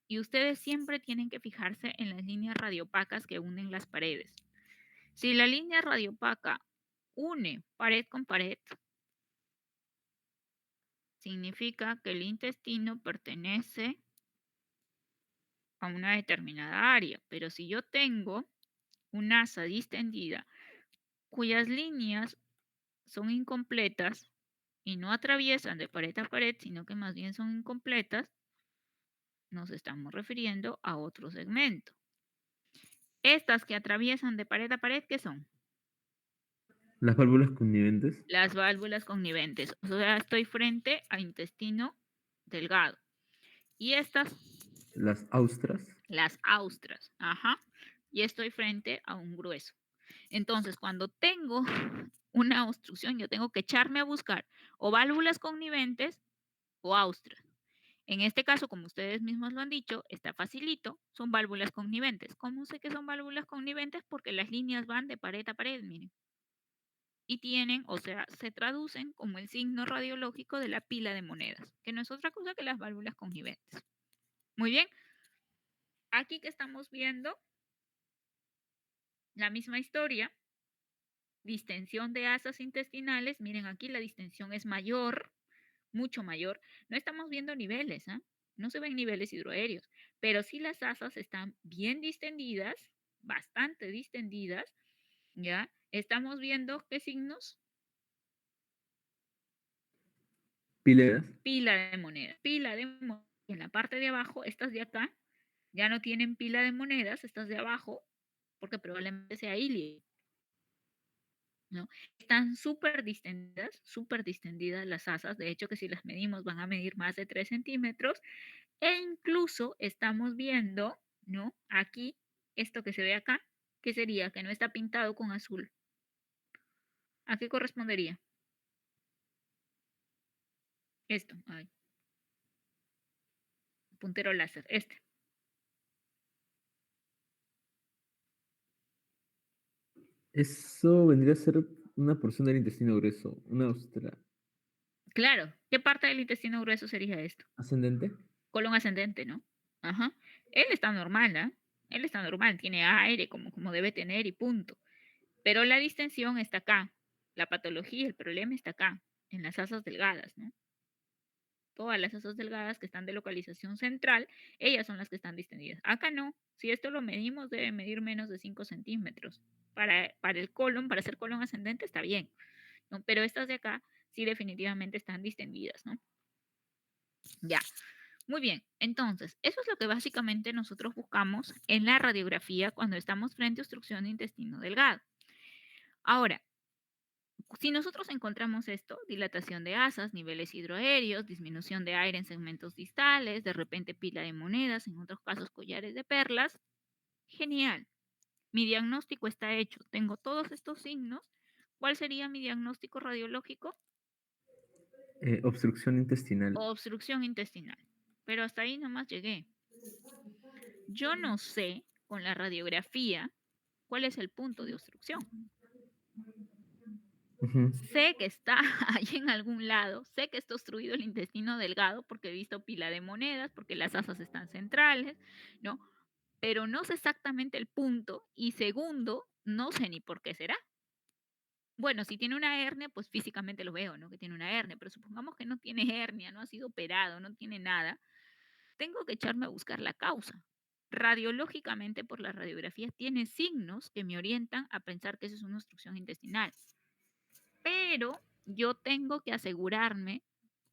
y ustedes siempre tienen que fijarse en las líneas radiopacas que unen las paredes. Si la línea radiopaca une pared con pared, significa que el intestino pertenece a una determinada área. Pero si yo tengo una asa distendida cuyas líneas son incompletas y no atraviesan de pared a pared, sino que más bien son incompletas, nos estamos refiriendo a otro segmento. Estas que atraviesan de pared a pared, ¿qué son? Las válvulas conniventes. Las válvulas conniventes. O sea, estoy frente a intestino delgado. Y estas, Las austras. las austras. Ajá. Y estoy frente a un grueso. Entonces, cuando tengo una obstrucción, yo tengo que echarme a buscar o válvulas conniventes o austras. En este caso, como ustedes mismos lo han dicho, está facilito, son válvulas conniventes. ¿Cómo sé que son válvulas conniventes? Porque las líneas van de pared a pared, miren. Y tienen, o sea, se traducen como el signo radiológico de la pila de monedas, que no es otra cosa que las válvulas conniventes. Muy bien. Aquí que estamos viendo la misma historia, distensión de asas intestinales. Miren, aquí la distensión es mayor, mucho mayor. No estamos viendo niveles, ¿ah? No se ven niveles hidroaéreos, pero sí las asas están bien distendidas, bastante distendidas, ¿ya? Estamos viendo qué signos. Pileras. Pila de monedas. Pila de monedas. En la parte de abajo, estas de acá, ya no tienen pila de monedas, estas de abajo, porque probablemente sea ilio, ¿no? Están súper distendidas las asas. De hecho, que si las medimos van a medir más de 3 centímetros. E incluso estamos viendo, ¿no? Aquí, esto que se ve acá, que sería que no está pintado con azul. ¿A qué correspondería? Esto, ay, puntero láser, este. Eso vendría a ser una porción del intestino grueso, una ostra Claro, ¿qué parte del intestino grueso sería esto? ascendente. Colon ascendente, ¿no? Ajá. Él está normal, ¿ah? Él está normal, tiene aire como debe tener y punto. Pero la distensión está acá. La patología, el problema está acá, en las asas delgadas, ¿no? Todas las asas delgadas que están de localización central, ellas son las que están distendidas. Acá no. Si esto lo medimos, debe medir menos de 5 centímetros. Para el colon, para hacer colon ascendente, está bien, ¿no? Pero estas de acá sí definitivamente están distendidas, ¿no? Ya. Muy bien, entonces, eso es lo que básicamente nosotros buscamos en la radiografía cuando estamos frente a obstrucción de intestino delgado. Ahora, si nosotros encontramos esto, dilatación de asas, niveles hidroaéreos, disminución de aire en segmentos distales, de repente pila de monedas, en otros casos collares de perlas, genial. Mi diagnóstico está hecho. Tengo todos estos signos. ¿Cuál sería mi diagnóstico radiológico? Obstrucción intestinal. Obstrucción intestinal. Pero hasta ahí nomás llegué. Yo no sé con la radiografía cuál es el punto de obstrucción. Sé que está ahí en algún lado, sé que está obstruido el intestino delgado porque he visto pila de monedas, porque las asas están centrales, ¿no? Pero no sé exactamente el punto y segundo, no sé ni por qué será. Bueno, si tiene una hernia, pues físicamente lo veo, ¿no? Que tiene una hernia, pero supongamos que no tiene hernia, no ha sido operado, no tiene nada. Tengo que echarme a buscar la causa. Radiológicamente, por la radiografía, tiene signos que me orientan a pensar que eso es una obstrucción intestinal. Pero yo tengo que asegurarme,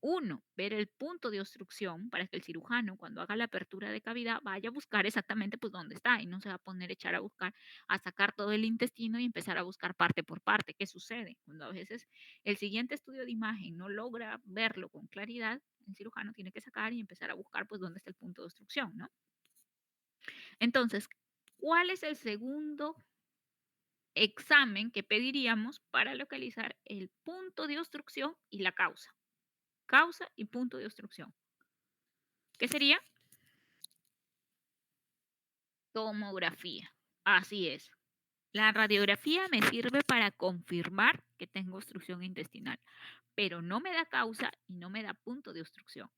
uno, ver el punto de obstrucción para que el cirujano, cuando haga la apertura de cavidad, vaya a buscar exactamente pues dónde está y no se va a poner a echar a buscar, a sacar todo el intestino y empezar a buscar parte por parte. ¿Qué sucede? Cuando a veces el siguiente estudio de imagen no logra verlo con claridad, el cirujano tiene que sacar y empezar a buscar pues dónde está el punto de obstrucción, ¿no? Entonces, ¿cuál es el segundo examen que pediríamos para localizar el punto de obstrucción y la causa? Causa y punto de obstrucción. ¿Qué sería? Tomografía. Así es. La radiografía me sirve para confirmar que tengo obstrucción intestinal, pero no me da causa y no me da punto de obstrucción.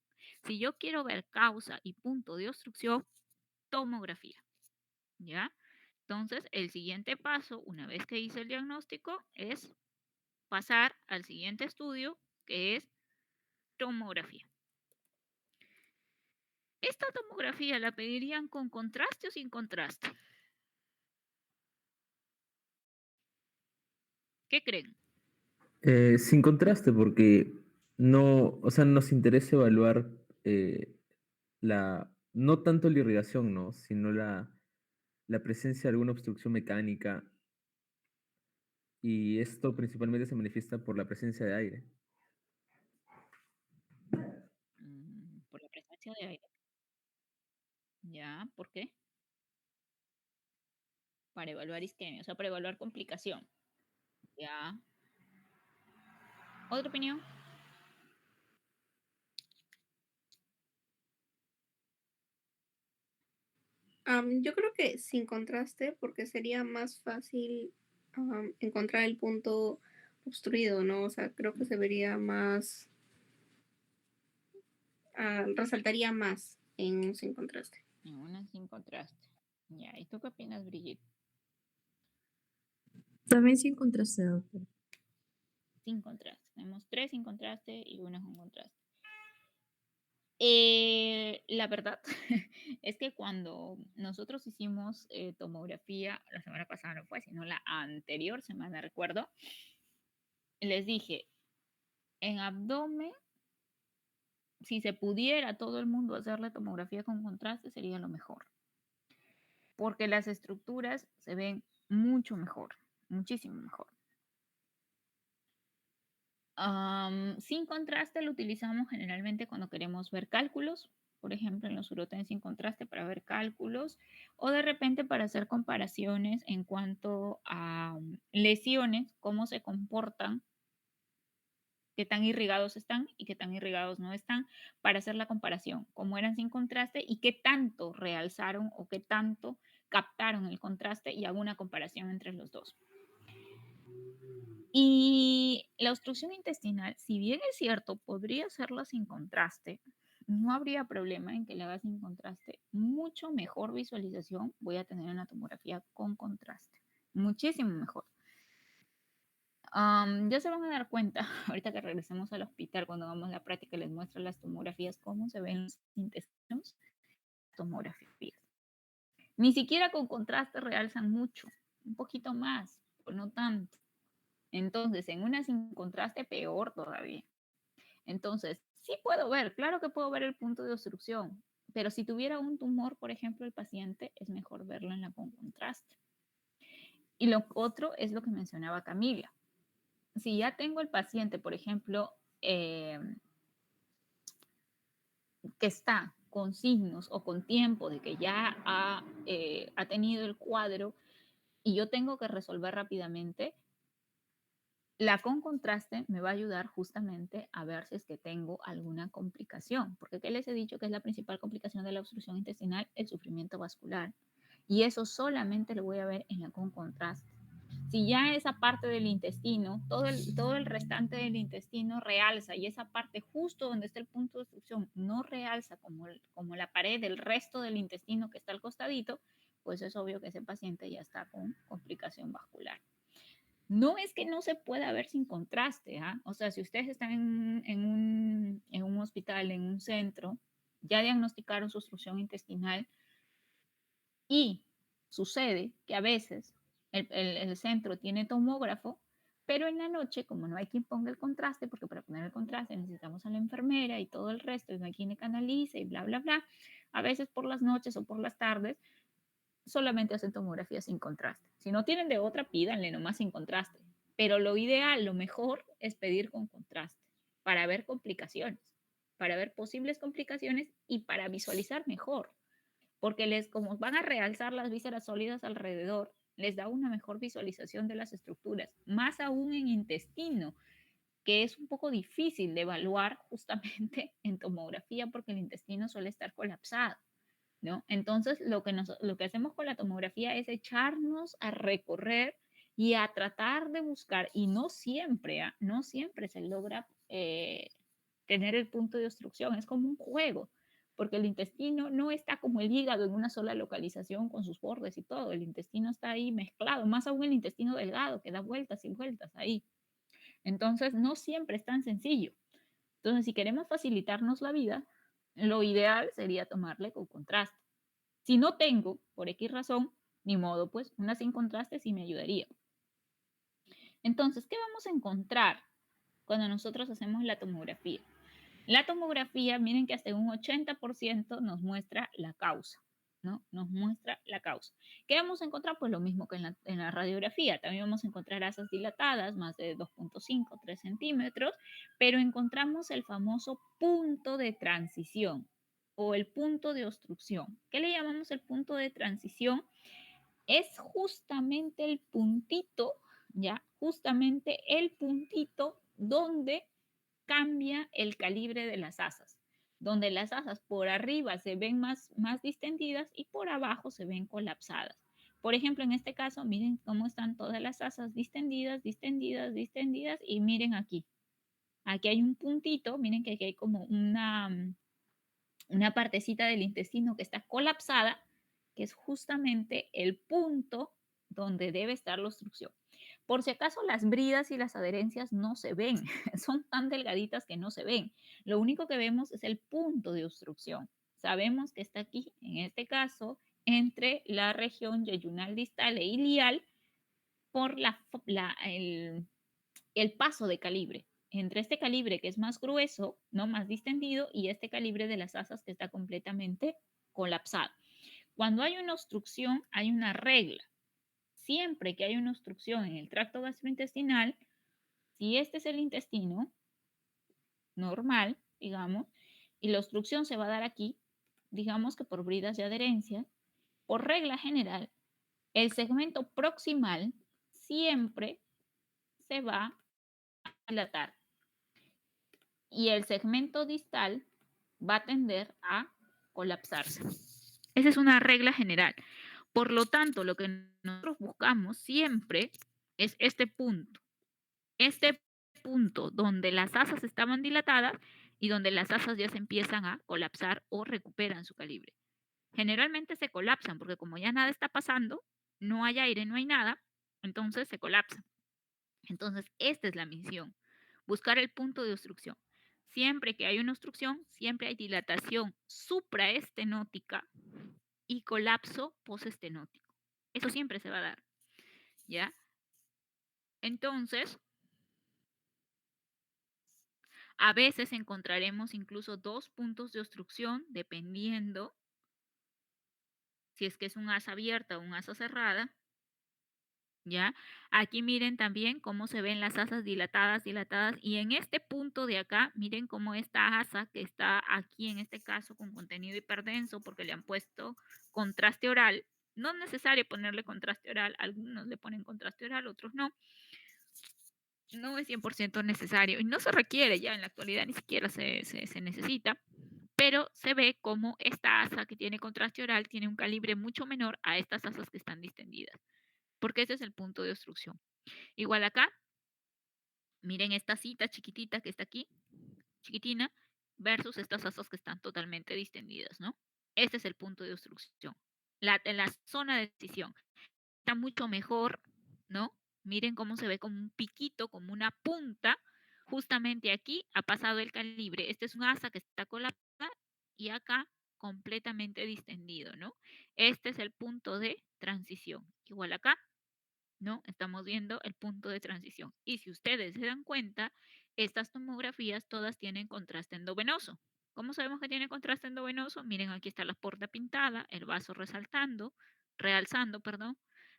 Si yo quiero ver causa y punto de obstrucción, tomografía. ¿Ya? Entonces, el siguiente paso, una vez que hice el diagnóstico, es pasar al siguiente estudio, que es tomografía. ¿Esta tomografía la pedirían con contraste o sin contraste? ¿Qué creen? Sin contraste, porque no, o sea, nos interesa evaluar no tanto la irrigación, ¿no? Sino la presencia de alguna obstrucción mecánica, y esto principalmente se manifiesta por la presencia de aire. Por la presencia de aire. ¿Ya? ¿Por qué? Para evaluar isquemia, o sea, para evaluar complicación. ¿Ya? ¿Otra opinión? Yo creo que sin contraste, porque sería más fácil encontrar el punto obstruido, ¿no? O sea, creo que se vería más, resaltaría más en un sin contraste. Una sin contraste. Ya, ¿y tú qué opinas, Brigitte? También sin contraste, doctor. Sin contraste. Tenemos 3 sin contraste y una con contraste. La verdad es que cuando nosotros hicimos tomografía, la semana pasada no fue, sino la anterior semana, recuerdo, les dije, en abdomen, si se pudiera todo el mundo hacer la tomografía con contraste, sería lo mejor, porque las estructuras se ven mucho mejor, muchísimo mejor. Sin contraste lo utilizamos generalmente cuando queremos ver cálculos, por ejemplo en los urotenes sin contraste para ver cálculos o de repente para hacer comparaciones en cuanto a lesiones, cómo se comportan, qué tan irrigados están y qué tan irrigados no están, para hacer la comparación, cómo eran sin contraste y qué tanto realzaron o qué tanto captaron el contraste y hago una comparación entre los dos. Y la obstrucción intestinal, si bien es cierto, podría hacerla sin contraste, no habría problema en que la haga sin contraste. Mucho mejor visualización voy a tener en la tomografía con contraste. Muchísimo mejor. Ya se van a dar cuenta, ahorita que regresemos al hospital, cuando hagamos la práctica, les muestro las tomografías, cómo se ven los intestinos, tomografías. Ni siquiera con contraste realzan mucho, un poquito más, pero no tanto. Entonces, en una sin contraste, peor todavía. Entonces, sí puedo ver, claro que puedo ver el punto de obstrucción, pero si tuviera un tumor, por ejemplo, el paciente, es mejor verlo en la con contraste. Y lo otro es lo que mencionaba Camila. Si ya tengo el paciente, por ejemplo, que está con signos o con tiempo de que ya ha tenido el cuadro y yo tengo que resolver rápidamente, la con contraste me va a ayudar justamente a ver si es que tengo alguna complicación, porque ¿qué les he dicho que es la principal complicación de la obstrucción intestinal? El sufrimiento vascular. Y eso solamente lo voy a ver en la con contraste. Si ya esa parte del intestino, todo el restante del intestino realza y esa parte justo donde está el punto de obstrucción no realza como la pared del resto del intestino que está al costadito, pues es obvio que ese paciente ya está con complicación vascular. No es que no se pueda ver sin contraste, ¿ah? O sea, si ustedes están en un hospital, en un centro, ya diagnosticaron su obstrucción intestinal y sucede que a veces el centro tiene tomógrafo, pero en la noche, como no hay quien ponga el contraste, porque para poner el contraste necesitamos a la enfermera y todo el resto, y no hay quien le canalice y bla, bla, bla, a veces por las noches o por las tardes solamente hacen tomografía sin contraste. Si no tienen de otra, pídanle nomás sin contraste. Pero lo ideal, lo mejor es pedir con contraste para ver complicaciones, para ver posibles complicaciones y para visualizar mejor. Porque como van a realzar las vísceras sólidas alrededor, les da una mejor visualización de las estructuras, más aún en intestino, que es un poco difícil de evaluar justamente en tomografía porque el intestino suele estar colapsado. ¿No? Entonces, lo que hacemos con la tomografía es echarnos a recorrer y a tratar de buscar, y no siempre, se logra tener el punto de obstrucción, es como un juego, porque el intestino no está como el hígado en una sola localización con sus bordes y todo. El intestino está ahí mezclado, más aún el intestino delgado que da vueltas y vueltas ahí. Entonces, no siempre es tan sencillo. Entonces, si queremos facilitarnos la vida, lo ideal sería tomarle con contraste. Si no tengo, por X razón, ni modo, pues una sin contraste sí me ayudaría. Entonces, ¿qué vamos a encontrar cuando nosotros hacemos la tomografía? La tomografía, miren que hasta un 80% nos muestra la causa, ¿no? Nos muestra la causa. ¿Qué vamos a encontrar? Pues lo mismo que en la radiografía. También vamos a encontrar asas dilatadas, más de 2.5, 3 centímetros, pero encontramos el famoso punto de transición o el punto de obstrucción. ¿Qué le llamamos el punto de transición? Es justamente el puntito, ¿ya? Justamente el puntito donde cambia el calibre de las asas, donde las asas por arriba se ven más distendidas y por abajo se ven colapsadas. Por ejemplo, en este caso, miren cómo están todas las asas distendidas, distendidas, distendidas y miren aquí. Aquí hay un puntito, miren que aquí hay como una partecita del intestino que está colapsada, que es justamente el punto donde debe estar la obstrucción. Por si acaso las bridas y las adherencias no se ven, son tan delgaditas que no se ven. Lo único que vemos es el punto de obstrucción. Sabemos que está aquí, en este caso, entre la región yeyunal distal e ilial por el paso de calibre. Entre este calibre que es más grueso, no más distendido, y este calibre de las asas que está completamente colapsado. Cuando hay una obstrucción, hay una regla. Siempre que hay una obstrucción en el tracto gastrointestinal, si este es el intestino normal, digamos, y la obstrucción se va a dar aquí, digamos que por bridas y adherencias, por regla general, el segmento proximal siempre se va a dilatar y el segmento distal va a tender a colapsarse. Esa es una regla general. Por lo tanto, lo que nosotros buscamos siempre es este punto donde las asas estaban dilatadas y donde las asas ya se empiezan a colapsar o recuperan su calibre. Generalmente se colapsan porque como ya nada está pasando, no hay aire, no hay nada, entonces se colapsan. Entonces, esta es la misión, buscar el punto de obstrucción. Siempre que hay una obstrucción, siempre hay dilatación supraestenótica y colapso postestenótico. Eso siempre se va a dar, ¿ya? Entonces, a veces encontraremos incluso 2 puntos de obstrucción, dependiendo si es que es un asa abierta o un asa cerrada, ¿ya? Aquí miren también cómo se ven las asas dilatadas, dilatadas, y en este punto de acá, miren cómo esta asa que está aquí, en este caso, con contenido hiperdenso, porque le han puesto contraste oral. No es necesario ponerle contraste oral, algunos le ponen contraste oral, otros no. No es 100% necesario y no se requiere ya en la actualidad, ni siquiera se necesita, pero se ve como esta asa que tiene contraste oral tiene un calibre mucho menor a estas asas que están distendidas, porque ese es el punto de obstrucción. Igual acá, miren esta cita chiquitita que está aquí, chiquitina, versus estas asas que están totalmente distendidas, ¿no? Este es el punto de obstrucción. En la zona de decisión está mucho mejor, ¿no? Miren cómo se ve como un piquito, como una punta. Justamente aquí ha pasado el calibre. Este es un asa que está colapsada y acá completamente distendido, ¿no? Este es el punto de transición. Igual acá, ¿no? Estamos viendo el punto de transición. Y si ustedes se dan cuenta, estas tomografías todas tienen contraste endovenoso. ¿Cómo sabemos que tiene contraste endovenoso? Miren, aquí está la porta pintada, el vaso realzando, perdón,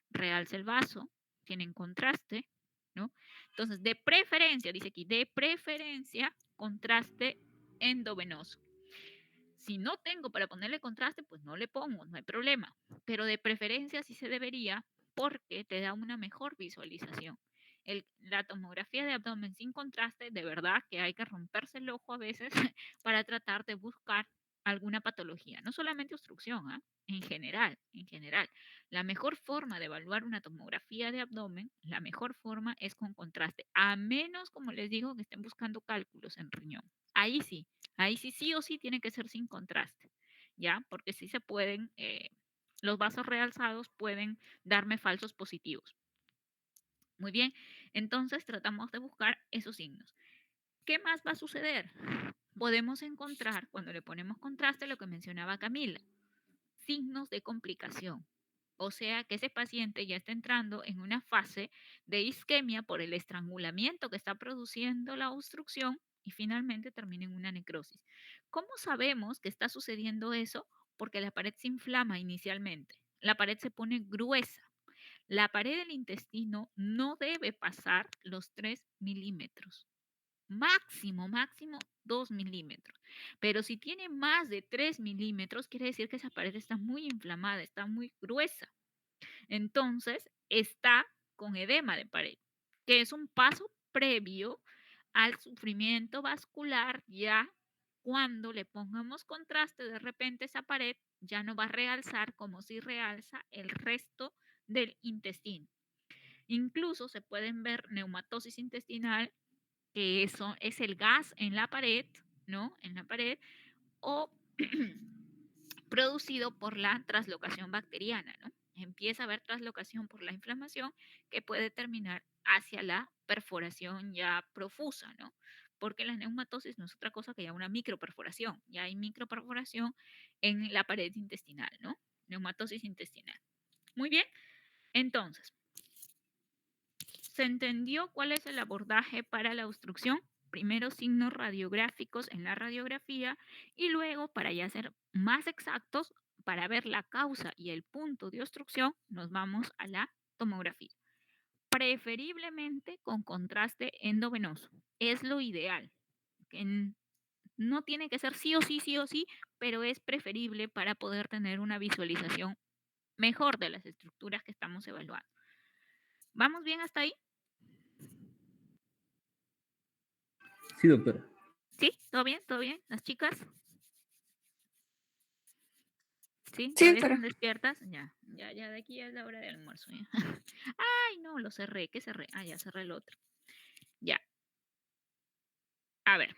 realza el vaso, tienen contraste, ¿no? Entonces, de preferencia, dice aquí, de preferencia, contraste endovenoso. Si no tengo para ponerle contraste, pues no le pongo, no hay problema. Pero de preferencia sí se debería porque te da una mejor visualización. La tomografía de abdomen sin contraste, de verdad que hay que romperse el ojo a veces para tratar de buscar alguna patología, no solamente obstrucción, ¿eh? En general, en general. La mejor forma de evaluar una tomografía de abdomen, la mejor forma es con contraste, a menos, como les digo, que estén buscando cálculos en riñón. ahí sí sí o sí tiene que ser sin contraste, ¿ya? Porque sí se pueden, los vasos realzados pueden darme falsos positivos. Muy bien, entonces tratamos de buscar esos signos. ¿Qué más va a suceder? Podemos encontrar, cuando le ponemos contraste, lo que mencionaba Camila, signos de complicación. O sea que ese paciente ya está entrando en una fase de isquemia por el estrangulamiento que está produciendo la obstrucción y finalmente termina en una necrosis. ¿Cómo sabemos que está sucediendo eso? Porque la pared se inflama inicialmente. La pared se pone gruesa. La pared del intestino no debe pasar los 3 milímetros. Máximo 2 milímetros. Pero si tiene más de 3 milímetros, quiere decir que esa pared está muy inflamada, está muy gruesa. Entonces, está con edema de pared, que es un paso previo al sufrimiento vascular. Ya cuando le pongamos contraste, de repente esa pared ya no va a realzar como si realza el resto del intestino. Incluso se pueden ver neumatosis intestinal, que eso es el gas en la pared, ¿no? En la pared, o producido por la traslocación bacteriana, ¿no? Empieza a haber traslocación por la inflamación que puede terminar hacia la perforación ya profusa, ¿no? Porque la neumatosis no es otra cosa que ya una microperforación. Ya hay microperforación en la pared intestinal, ¿no? Neumatosis intestinal. Muy bien, entonces, ¿se entendió cuál es el abordaje para la obstrucción? Primero signos radiográficos en la radiografía y luego, para ya ser más exactos, para ver la causa y el punto de obstrucción, nos vamos a la tomografía. Preferiblemente con contraste endovenoso. Es lo ideal. No tiene que ser sí o sí, pero es preferible para poder tener una visualización mejor de las estructuras que estamos evaluando. ¿Vamos bien hasta ahí? Sí, doctora. ¿Sí? ¿Todo bien? ¿Todo bien? ¿Las chicas? ¿Sí? Sí, ¿Todavía doctora. están despiertas? Ya, de aquí ya es la hora del almuerzo. Ya. Ay, no, lo cerré. ¿Qué cerré? Ah, ya cerré el otro. Ya. A ver.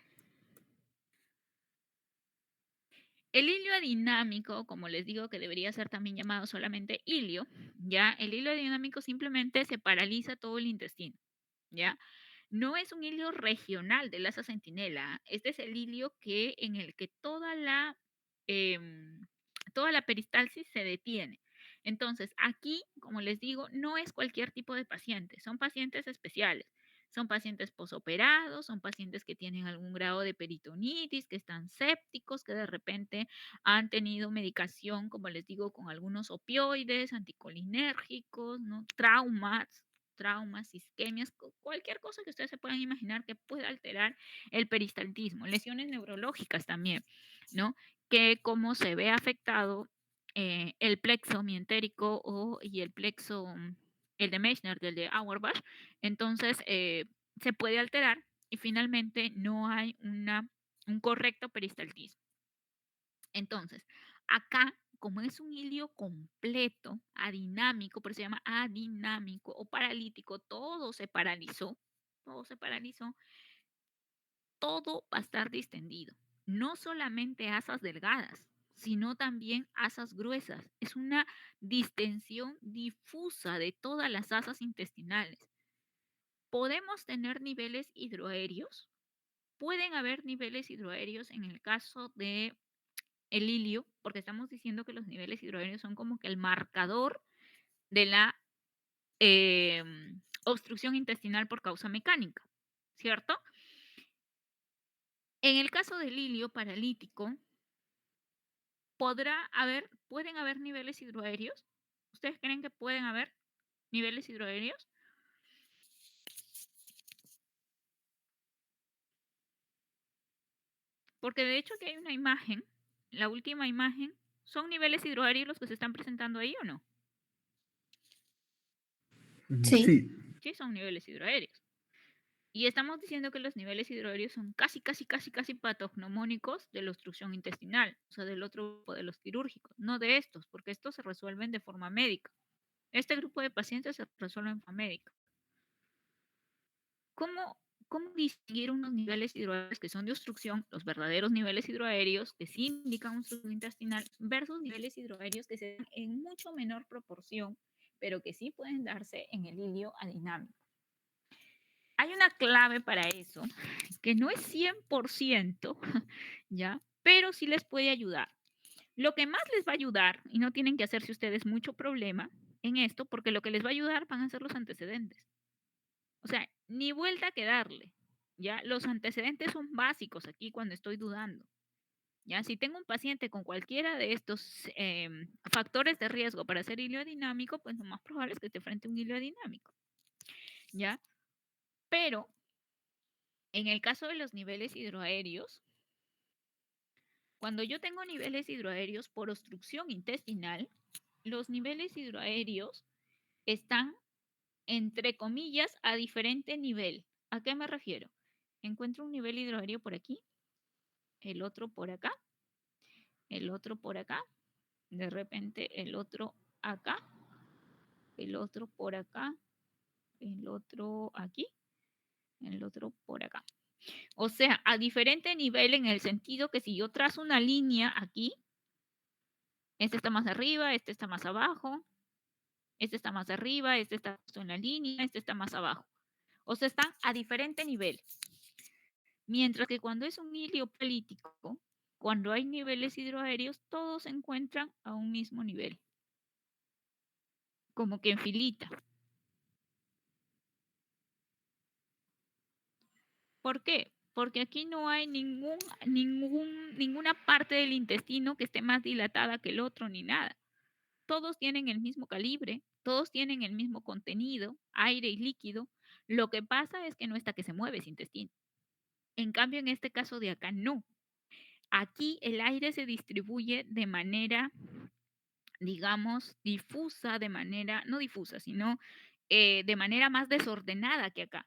El hilio adinámico, como les digo, que debería ser también llamado solamente hilio, ¿ya? El hilio adinámico simplemente se paraliza todo el intestino, ¿ya? No es un hilio regional del asa centinela. Este es el hilio en el que toda la peristalsis se detiene. Entonces, aquí, como les digo, no es cualquier tipo de paciente, son pacientes especiales. Son pacientes posoperados, son pacientes que tienen algún grado de peritonitis, que están sépticos, que de repente han tenido medicación, como les digo, con algunos opioides, anticolinérgicos, ¿no? Traumas, isquemias, cualquier cosa que ustedes se puedan imaginar que pueda alterar el peristaltismo, lesiones neurológicas también, ¿no? Que como se ve afectado el plexo mientérico y el plexo, el de Meissner, del de Auerbach, entonces se puede alterar y finalmente no hay un correcto peristaltismo. Entonces, acá, como es un hilio completo, adinámico, por eso se llama adinámico o paralítico, todo se paralizó, todo va a estar distendido. No solamente asas delgadas, sino también asas gruesas. Es una distensión difusa de todas las asas intestinales. ¿Podemos tener niveles hidroaéreos? Pueden haber niveles hidroaéreos en el caso de el hilio, porque estamos diciendo que los niveles hidroaéreos son como que el marcador de la obstrucción intestinal por causa mecánica, ¿cierto? En el caso del hilio paralítico, ¿pueden haber niveles hidroaéreos? ¿Ustedes creen que pueden haber niveles hidroaéreos? Porque de hecho aquí hay una imagen, la última imagen, ¿son niveles hidroaéreos los que se están presentando ahí o no? Sí. Sí. Sí, son niveles hidroaéreos. Y estamos diciendo que los niveles hidroaéreos son casi patognomónicos de la obstrucción intestinal, o sea, del otro grupo de los quirúrgicos, no de estos, porque estos se resuelven de forma médica. Este grupo de pacientes se resuelve en forma médica. cómo distinguir unos niveles hidroaéreos que son de obstrucción, los verdaderos niveles hidroaéreos que sí indican obstrucción intestinal, versus niveles hidroaéreos que se dan en mucho menor proporción, pero que sí pueden darse en el hilio adinámico. Hay una clave para eso, que no es 100%, ¿ya? Pero sí les puede ayudar. Lo que más les va a ayudar, y no tienen que hacerse ustedes mucho problema en esto, porque lo que les va a ayudar van a ser los antecedentes. O sea, ni vuelta que darle, ¿ya? Los antecedentes son básicos aquí cuando estoy dudando, ¿ya? Si tengo un paciente con cualquiera de estos factores de riesgo para ser dinámico, pues lo más probable es que esté frente a un dinámico, ¿ya? Pero en el caso de los niveles hidroaéreos, cuando yo tengo niveles hidroaéreos por obstrucción intestinal, los niveles hidroaéreos están, entre comillas, a diferente nivel. ¿A qué me refiero? Encuentro un nivel hidroaéreo por aquí, el otro por acá, el otro por acá, de repente el otro acá, el otro por acá, el otro aquí, el otro por acá. O sea, a diferente nivel en el sentido que si yo trazo una línea aquí, este está más arriba, este está más abajo, este está más arriba, este está justo en la línea, este está más abajo. O sea, están a diferente nivel. Mientras que cuando es un hilio político, cuando hay niveles hidroaéreos, todos se encuentran a un mismo nivel, como que en filita. ¿Por qué? Porque aquí no hay ninguna parte del intestino que esté más dilatada que el otro ni nada. Todos tienen el mismo calibre, todos tienen el mismo contenido, aire y líquido. Lo que pasa es que no está que se mueve ese intestino. En cambio, en este caso de acá, no. Aquí el aire se distribuye de manera, digamos, difusa, de manera, no difusa, sino de manera más desordenada que acá.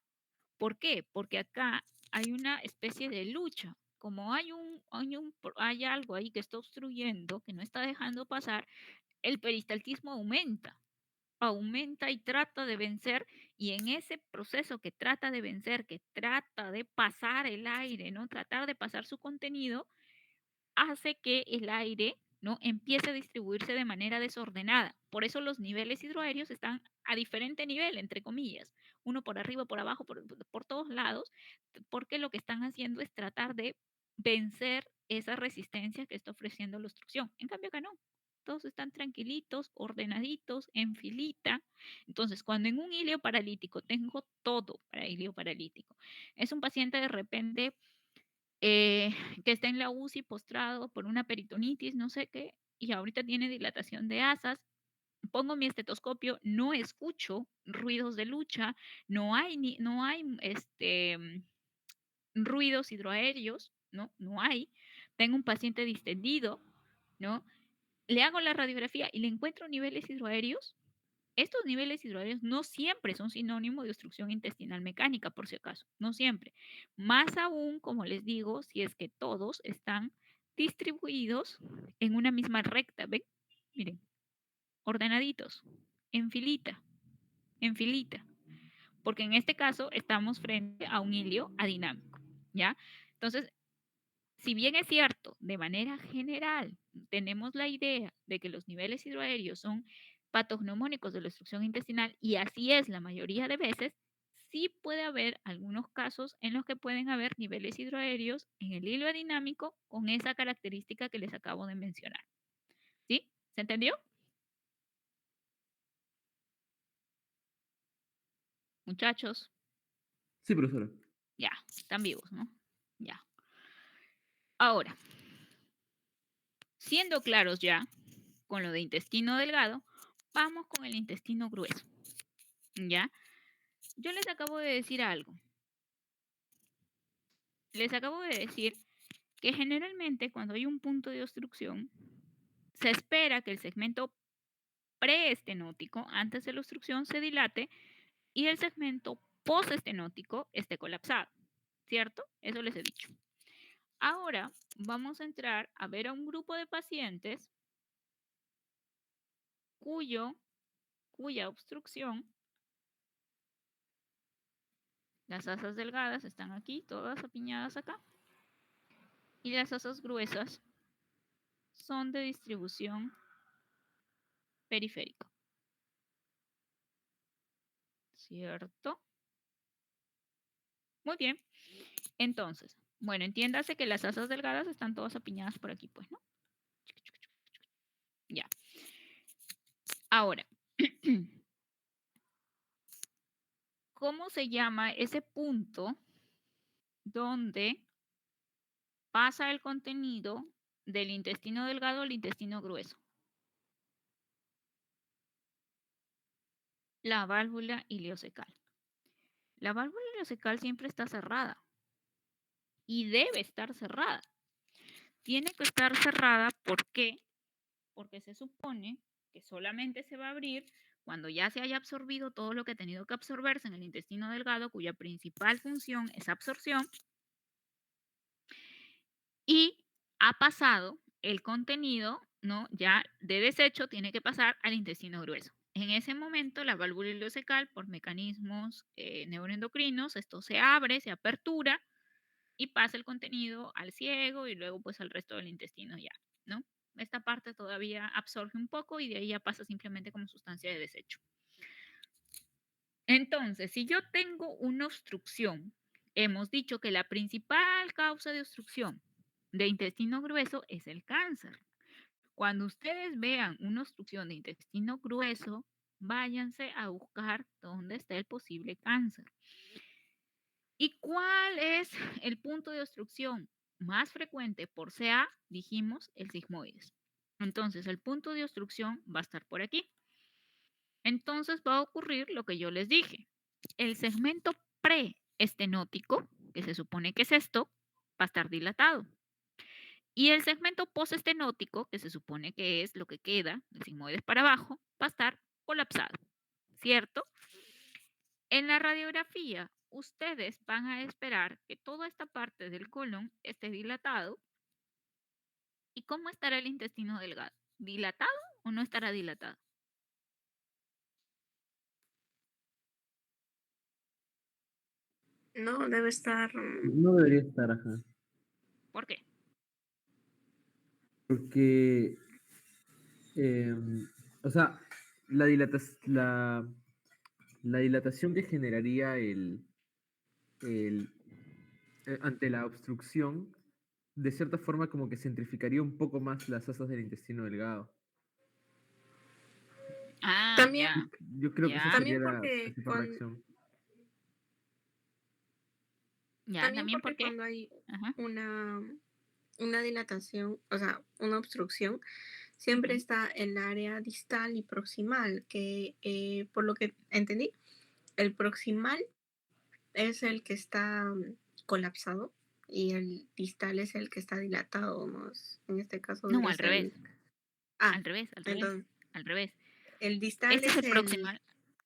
¿Por qué? Porque acá hay una especie de lucha. Como hay algo ahí que está obstruyendo, que no está dejando pasar, el peristaltismo aumenta y trata de vencer, y en ese proceso que trata de vencer, que trata de pasar el aire, ¿no? Tratar de pasar su contenido, hace que el aire, ¿no? Empiece a distribuirse de manera desordenada. Por eso los niveles hidroaéreos están a diferente nivel, entre comillas, uno por arriba, por abajo, por todos lados, porque lo que están haciendo es tratar de vencer esa resistencia que está ofreciendo la obstrucción. En cambio acá no. Todos están tranquilitos, ordenaditos, en filita. Entonces, cuando en un hilio paralítico tengo todo para hilio paralítico, es un paciente de repente que está en la UCI postrado por una peritonitis, no sé qué, y ahorita tiene dilatación de asas. Pongo mi estetoscopio, no escucho ruidos de lucha, no hay ruidos hidroaéreos, ¿no? No hay. Tengo un paciente distendido, ¿no? Le hago la radiografía y le encuentro niveles hidroaéreos. Estos niveles hidroaéreos no siempre son sinónimo de obstrucción intestinal mecánica, por si acaso, no siempre. Más aún, como les digo, si es que todos están distribuidos en una misma recta, ¿ven? Miren, ordenaditos, en filita, en filita, porque en este caso estamos frente a un hilio adinámico, ¿ya? Entonces, si bien es cierto, de manera general, tenemos la idea de que los niveles hidroaéreos son patognomónicos de la obstrucción intestinal, y así es la mayoría de veces, sí puede haber algunos casos en los que pueden haber niveles hidroaéreos en el hilo dinámico con esa característica que les acabo de mencionar. ¿Sí? ¿Se entendió? Muchachos, Sí, profesora. ya, están vivos, ¿no? Ya. Ahora, siendo claros ya con lo de intestino delgado, vamos con el intestino grueso. ¿Ya? Yo les acabo de decir algo. Les acabo de decir que generalmente cuando hay un punto de obstrucción, se espera que el segmento preestenótico antes de la obstrucción se dilate y el segmento postestenótico esté colapsado. ¿Cierto? Eso les he dicho. Ahora vamos a entrar a ver a un grupo de pacientes cuya obstrucción Las asas delgadas están aquí, todas apiñadas acá. Y las asas gruesas son de distribución periférica. ¿Cierto? Muy bien. Entonces, bueno, entiéndase que las asas delgadas están todas apiñadas por aquí, pues, ¿no? Ya. Ahora, ¿cómo se llama ese punto donde pasa el contenido del intestino delgado al intestino grueso? La válvula ileocecal. La válvula ileocecal siempre está cerrada y debe estar cerrada. Tiene que estar cerrada, ¿por qué? Porque se supone que solamente se va a abrir cuando ya se haya absorbido todo lo que ha tenido que absorberse en el intestino delgado, cuya principal función es absorción, y ha pasado el contenido, ¿no? Ya de desecho tiene que pasar al intestino grueso. En ese momento, la válvula ileocecal, por mecanismos neuroendocrinos, esto se abre, se apertura y pasa el contenido al ciego y luego pues al resto del intestino ya, ¿no? Esta parte todavía absorbe un poco y de ahí ya pasa simplemente como sustancia de desecho. Entonces, si yo tengo una obstrucción, hemos dicho que la principal causa de obstrucción de intestino grueso es el cáncer. Cuando ustedes vean una obstrucción de intestino grueso, váyanse a buscar dónde está el posible cáncer. ¿Y cuál es el punto de obstrucción más frecuente por CA? Dijimos el sigmoides. Entonces, el punto de obstrucción va a estar por aquí. Entonces va a ocurrir lo que yo les dije. El segmento preestenótico, que se supone que es esto, va a estar dilatado. Y el segmento postestenótico, que se supone que es lo que queda, del sigmoides para abajo, va a estar colapsado. ¿Cierto? En la radiografía, ustedes van a esperar que toda esta parte del colon esté dilatado. ¿Y cómo estará el intestino delgado? ¿Dilatado o no estará dilatado? No, debe estar. No debería estar, ajá. ¿Por qué? Porque, o sea, la dilatación que generaría el, ante la obstrucción, de cierta forma como que centrificaría un poco más las asas del intestino delgado. Ah, También, ya, Yo creo que esa ya, sería también la porque principal reacción. ya, también también porque porque, cuando hay ajá, una, una dilatación, o sea, una obstrucción, siempre ujú. está el área distal y proximal, que por lo que entendí, el proximal es el que está colapsado y el distal es el que está dilatado, ¿no? En este caso No, debería al ser revés, el... Ah, al revés, al revés, entonces, al revés. el distal Este es es el el proximal, el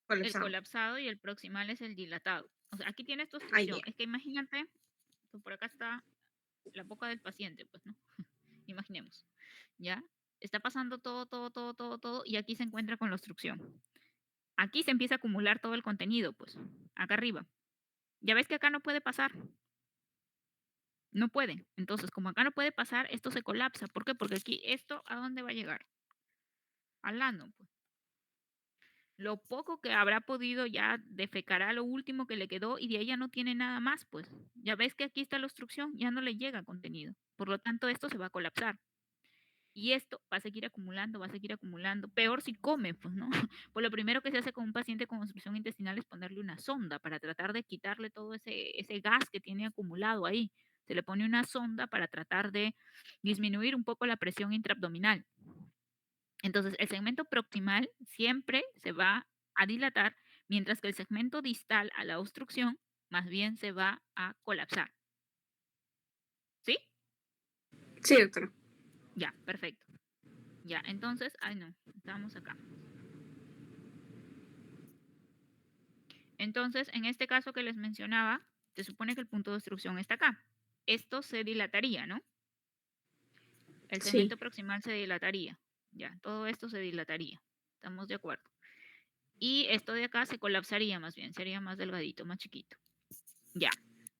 colapsado. colapsado y el proximal es el dilatado. O sea, aquí tienes tu Ah, obstrucción. ya. Es que imagínate, pues por acá está la boca del paciente, pues, ¿no? Imaginemos, ¿ya? Está pasando todo, todo, todo, todo, todo, y aquí se encuentra con la obstrucción. Aquí se empieza a acumular todo el contenido, pues, acá arriba. Ya ves que acá no puede pasar. No puede. Entonces, como acá no puede pasar, esto se colapsa. ¿Por qué? Porque aquí, ¿esto a dónde va a llegar? Al ano, pues. Lo poco que habrá podido ya defecará lo último que le quedó y de ahí ya no tiene nada más, pues. Ya ves que aquí está la obstrucción, ya no le llega contenido. Por lo tanto, esto se va a colapsar. Y esto va a seguir acumulando, va a seguir acumulando. Peor si come, pues, ¿no? Pues lo primero que se hace con un paciente con obstrucción intestinal es ponerle una sonda para tratar de quitarle todo ese gas que tiene acumulado ahí. Se le pone una sonda para tratar de disminuir un poco la presión intraabdominal. Entonces, el segmento proximal siempre se va a dilatar, mientras que el segmento distal a la obstrucción más bien se va a colapsar. ¿Sí? Sí, doctora. Ya, perfecto. Ya, entonces, ay no, estamos acá. Entonces, en este caso que les mencionaba, se supone que el punto de obstrucción está acá. Esto se dilataría, ¿no? El Sí. segmento proximal se dilataría. Ya, todo esto se dilataría. ¿Estamos de acuerdo? Y esto de acá se colapsaría más bien, sería más delgadito, más chiquito. Ya.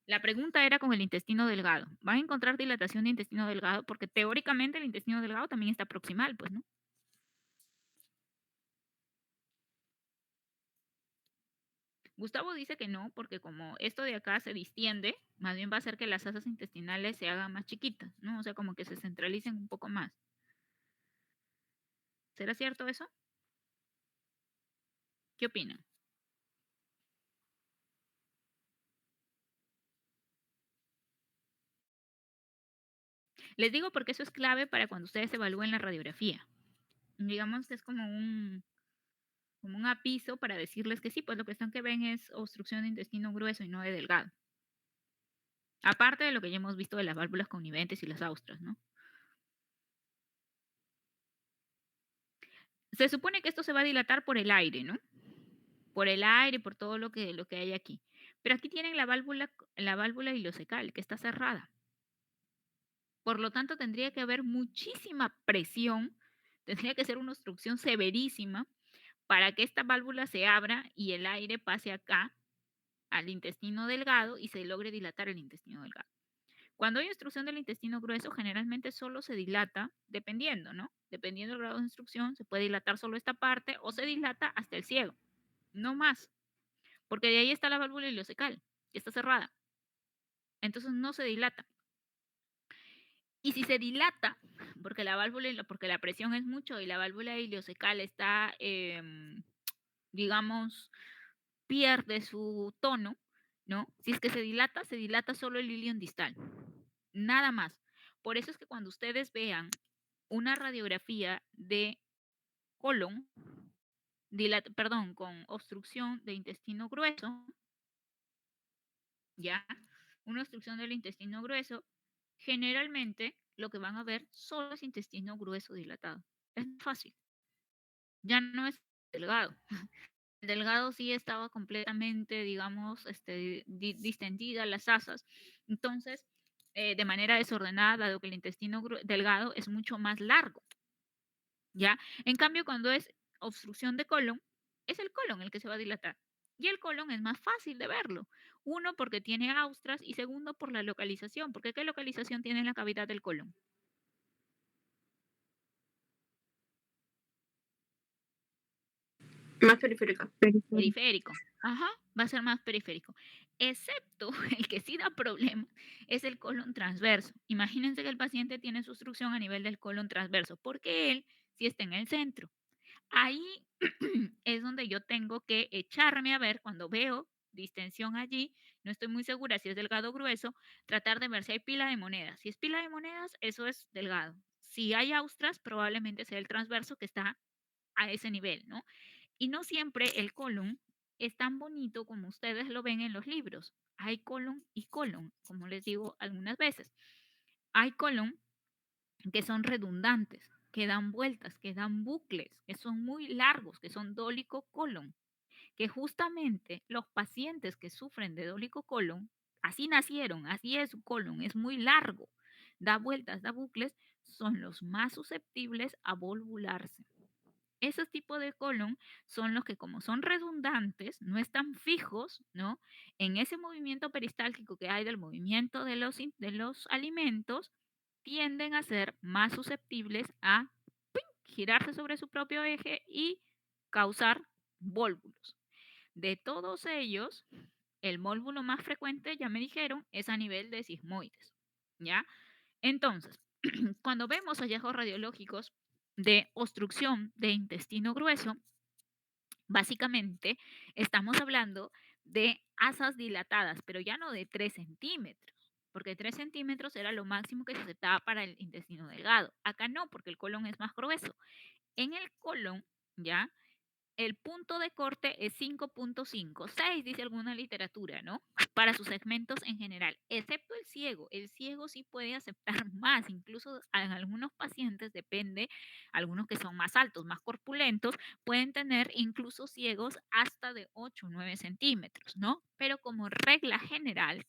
La pregunta era con el intestino delgado. ¿Van a encontrar dilatación de intestino delgado? Porque teóricamente el intestino delgado también está proximal, pues, ¿no? Gustavo dice que no, porque como esto de acá se distiende, más bien va a hacer que las asas intestinales se hagan más chiquitas, ¿no? O sea, como que se centralicen un poco más. ¿Será cierto eso? ¿Qué opinan? Les digo porque eso es clave para cuando ustedes evalúen la radiografía. Digamos que es como un aviso para decirles que sí, pues lo que están que ven es obstrucción de intestino grueso y no de delgado. Aparte de lo que ya hemos visto de las válvulas conniventes y las austras, ¿no? Se supone que esto se va a dilatar por el aire, ¿no? Por el aire, por todo lo que hay aquí. Pero aquí tienen la válvula ileocecal, que está cerrada. Por lo tanto, tendría que haber muchísima presión, tendría que ser una obstrucción severísima para que esta válvula se abra y el aire pase acá al intestino delgado y se logre dilatar el intestino delgado. Cuando hay obstrucción del intestino grueso, generalmente solo se dilata, dependiendo, ¿no? Dependiendo del grado de obstrucción, se puede dilatar solo esta parte o se dilata hasta el ciego, no más, porque de ahí está la válvula ileocecal, que está cerrada. Entonces no se dilata. Y si se dilata, porque porque la presión es mucho y la válvula ileocecal está, digamos, pierde su tono, ¿no? Si es que se dilata solo el ilion distal, nada más. Por eso es que cuando ustedes vean una radiografía de colon, perdón, con obstrucción de intestino grueso, ¿ya? Una obstrucción del intestino grueso, generalmente lo que van a ver solo es intestino grueso dilatado. Es fácil. Ya no es delgado. El delgado sí estaba completamente, digamos, distendida las asas. Entonces, de manera desordenada, dado que el intestino delgado es mucho más largo, ¿ya? En cambio, cuando es obstrucción de colon, es el colon el que se va a dilatar. Y el colon es más fácil de verlo. Uno, porque tiene austras y segundo, por la localización. Porque ¿qué localización tiene en la cavidad del colon? Más periférica. Periférico. Ajá, va a ser más periférico. Excepto el que sí da problema es el colon transverso. Imagínense que el paciente tiene su obstrucción a nivel del colon transverso, porque él sí está en el centro. Ahí es donde yo tengo que echarme a ver cuando veo distensión allí, no estoy muy segura si es delgado o grueso, tratar de ver si hay pila de monedas. Si es pila de monedas, eso es delgado. Si hay austras, probablemente sea el transverso que está a ese nivel, ¿no? Y no siempre el colon es tan bonito como ustedes lo ven en los libros. Hay colon y colon, como les digo algunas veces. Hay colon que son redundantes, que dan vueltas, que dan bucles, que son muy largos, que son dólico colon, que justamente los pacientes que sufren de dólico colon, así nacieron, así es su colon, es muy largo, da vueltas, da bucles, son los más susceptibles a volvularse. Esos tipos de colon son los que, como son redundantes, no están fijos, ¿no? En ese movimiento peristáltico que hay del movimiento de los alimentos, tienden a ser más susceptibles a girarse sobre su propio eje y causar vólvulos. De todos ellos, el vólvulo más frecuente, ya me dijeron, es a nivel de sigmoides, ¿ya? Entonces, cuando vemos hallazgos radiológicos de obstrucción de intestino grueso, básicamente estamos hablando de asas dilatadas, pero ya no de 3 centímetros, porque 3 centímetros era lo máximo que se aceptaba para el intestino delgado. Acá no, porque el colon es más grueso. En el colon, ¿ya? El punto de corte es 5.5, 6 dice alguna literatura, ¿no? Para sus segmentos en general, excepto el ciego. El ciego sí puede aceptar más, incluso en algunos pacientes depende, algunos que son más altos, más corpulentos, pueden tener incluso ciegos hasta de 8 o 9 centímetros, ¿no? Pero como regla general,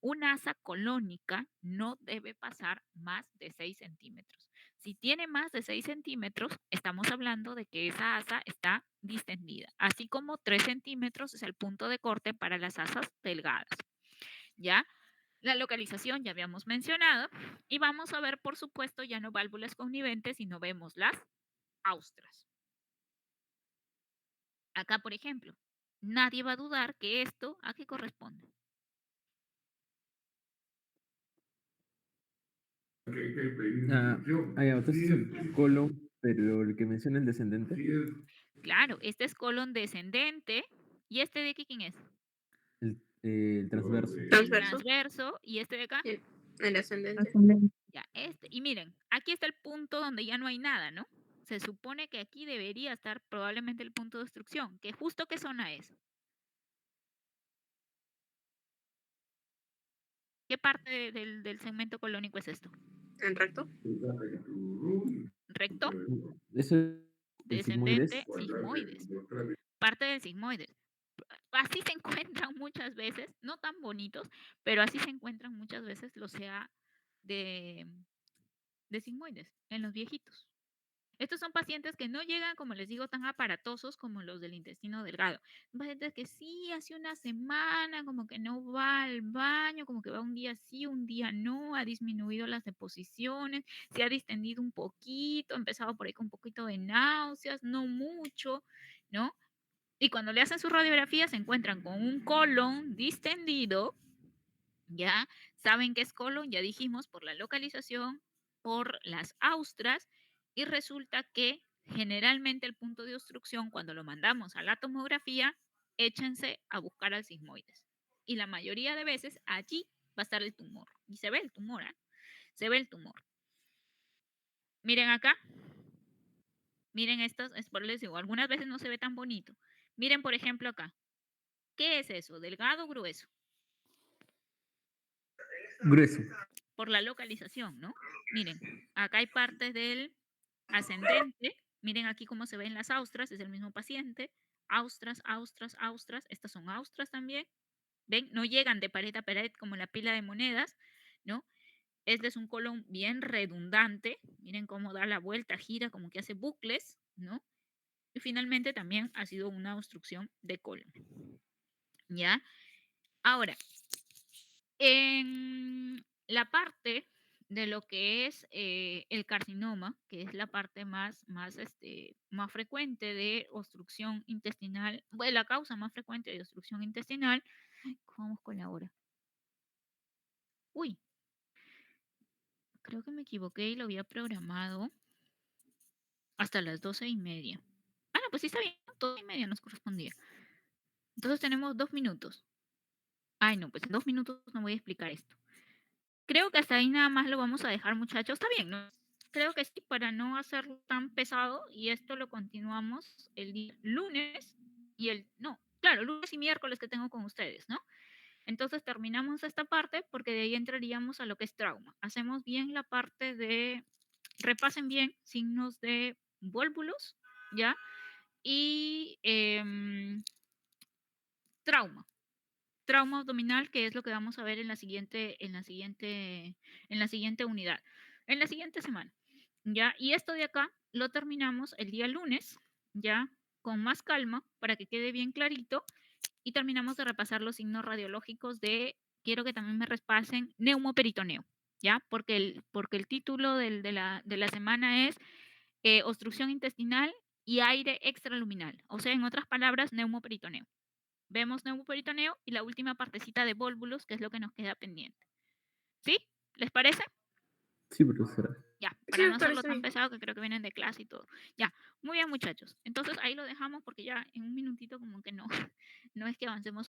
una asa colónica no debe pasar más de 6 centímetros. Si tiene más de 6 centímetros, estamos hablando de que esa asa está distendida, así como 3 centímetros es el punto de corte para las asas delgadas. ¿Ya? La localización ya habíamos mencionado y vamos a ver, por supuesto, ya no válvulas conniventes, sino vemos las austras. Acá, por ejemplo, nadie va a dudar que esto a qué corresponde. Entonces el colon, pero el que menciona el descendente. Claro, este es colon descendente y este de aquí, ¿quién es? El transverso. El Transverso. transverso y este de acá. El ascendente. Ascendente. Ya, este. Y miren, aquí está el punto donde ya no hay nada, ¿no? Se supone que aquí debería estar probablemente el punto de obstrucción, que justo qué zona es. ¿Qué parte del segmento colónico es esto? ¿En recto? ¿Recto? Eso es el sigmoides. Descendente, sigmoides. Parte del sigmoides. Así se encuentran muchas veces, no tan bonitos, pero así se encuentran muchas veces los CA de sigmoides en los viejitos. Estos son pacientes que no llegan, como les digo, tan aparatosos como los del intestino delgado. Son pacientes que sí, hace una semana, como que no va al baño, como que va un día sí, un día no, ha disminuido las deposiciones, se ha distendido un poquito, ha empezado por ahí con un poquito de náuseas, no mucho, ¿no? Y cuando le hacen su radiografía se encuentran con un colon distendido, ¿ya? Saben que es colon, ya dijimos, por la localización, por las austras, y resulta que generalmente el punto de obstrucción, cuando lo mandamos a la tomografía, échense a buscar al sigmoides. Y la mayoría de veces allí va a estar el tumor. Y se ve el tumor, ¿eh? Se ve el tumor. Miren acá. Miren estas, es por les digo, algunas veces no se ve tan bonito. Miren, por ejemplo, acá. ¿Qué es eso? ¿Delgado o grueso? Grueso. Por la localización, ¿no? Miren, acá hay partes del ascendente. Miren aquí cómo se ven las austras, es el mismo paciente. Austras, austras, austras. Estas son austras también. ¿Ven? No llegan de pared a pared como la pila de monedas, ¿no? Este es un colon bien redundante. Miren cómo da la vuelta, gira, como que hace bucles, ¿no? Y finalmente también ha sido una obstrucción de colon. ¿Ya? Ahora, en la parte de lo que es el carcinoma, que es la parte más frecuente de obstrucción intestinal, bueno, la causa más frecuente de obstrucción intestinal, vamos con la hora. Uy, creo que me equivoqué y lo había programado hasta las 12:30. Ah, no, pues sí está bien, 12:30 nos correspondía. Entonces tenemos 2 minutos. Ay, no, pues en 2 minutos no voy a explicar esto. Creo que hasta ahí nada más lo vamos a dejar, muchachos. Está bien, ¿no? Creo que sí, para no hacerlo tan pesado. Y esto lo continuamos el día lunes no, claro, lunes y miércoles que tengo con ustedes, ¿no? Entonces terminamos esta parte porque de ahí entraríamos a lo que es trauma. Hacemos bien la parte repasen bien signos de vólvulos, ¿ya? Y trauma. Trauma abdominal, que es lo que vamos a ver en la siguiente unidad, en la siguiente semana, ¿ya? Y esto de acá lo terminamos el día lunes, ¿ya? Con más calma, para que quede bien clarito, y terminamos de repasar los signos radiológicos quiero que también me repasen neumoperitoneo, ¿ya? Porque el título de la semana es obstrucción intestinal y aire extraluminal, o sea, en otras palabras, neumoperitoneo. Vemos neumoperitoneo y la última partecita de vólvulos, que es lo que nos queda pendiente. ¿Sí? ¿Les parece? Sí, profesora. Ya, Sí, para me no hacerlo parece tan bien. pesado, que creo que vienen de clase y todo. Ya, muy bien, muchachos. Entonces ahí lo dejamos porque ya en un minutito como que no, no es que avancemos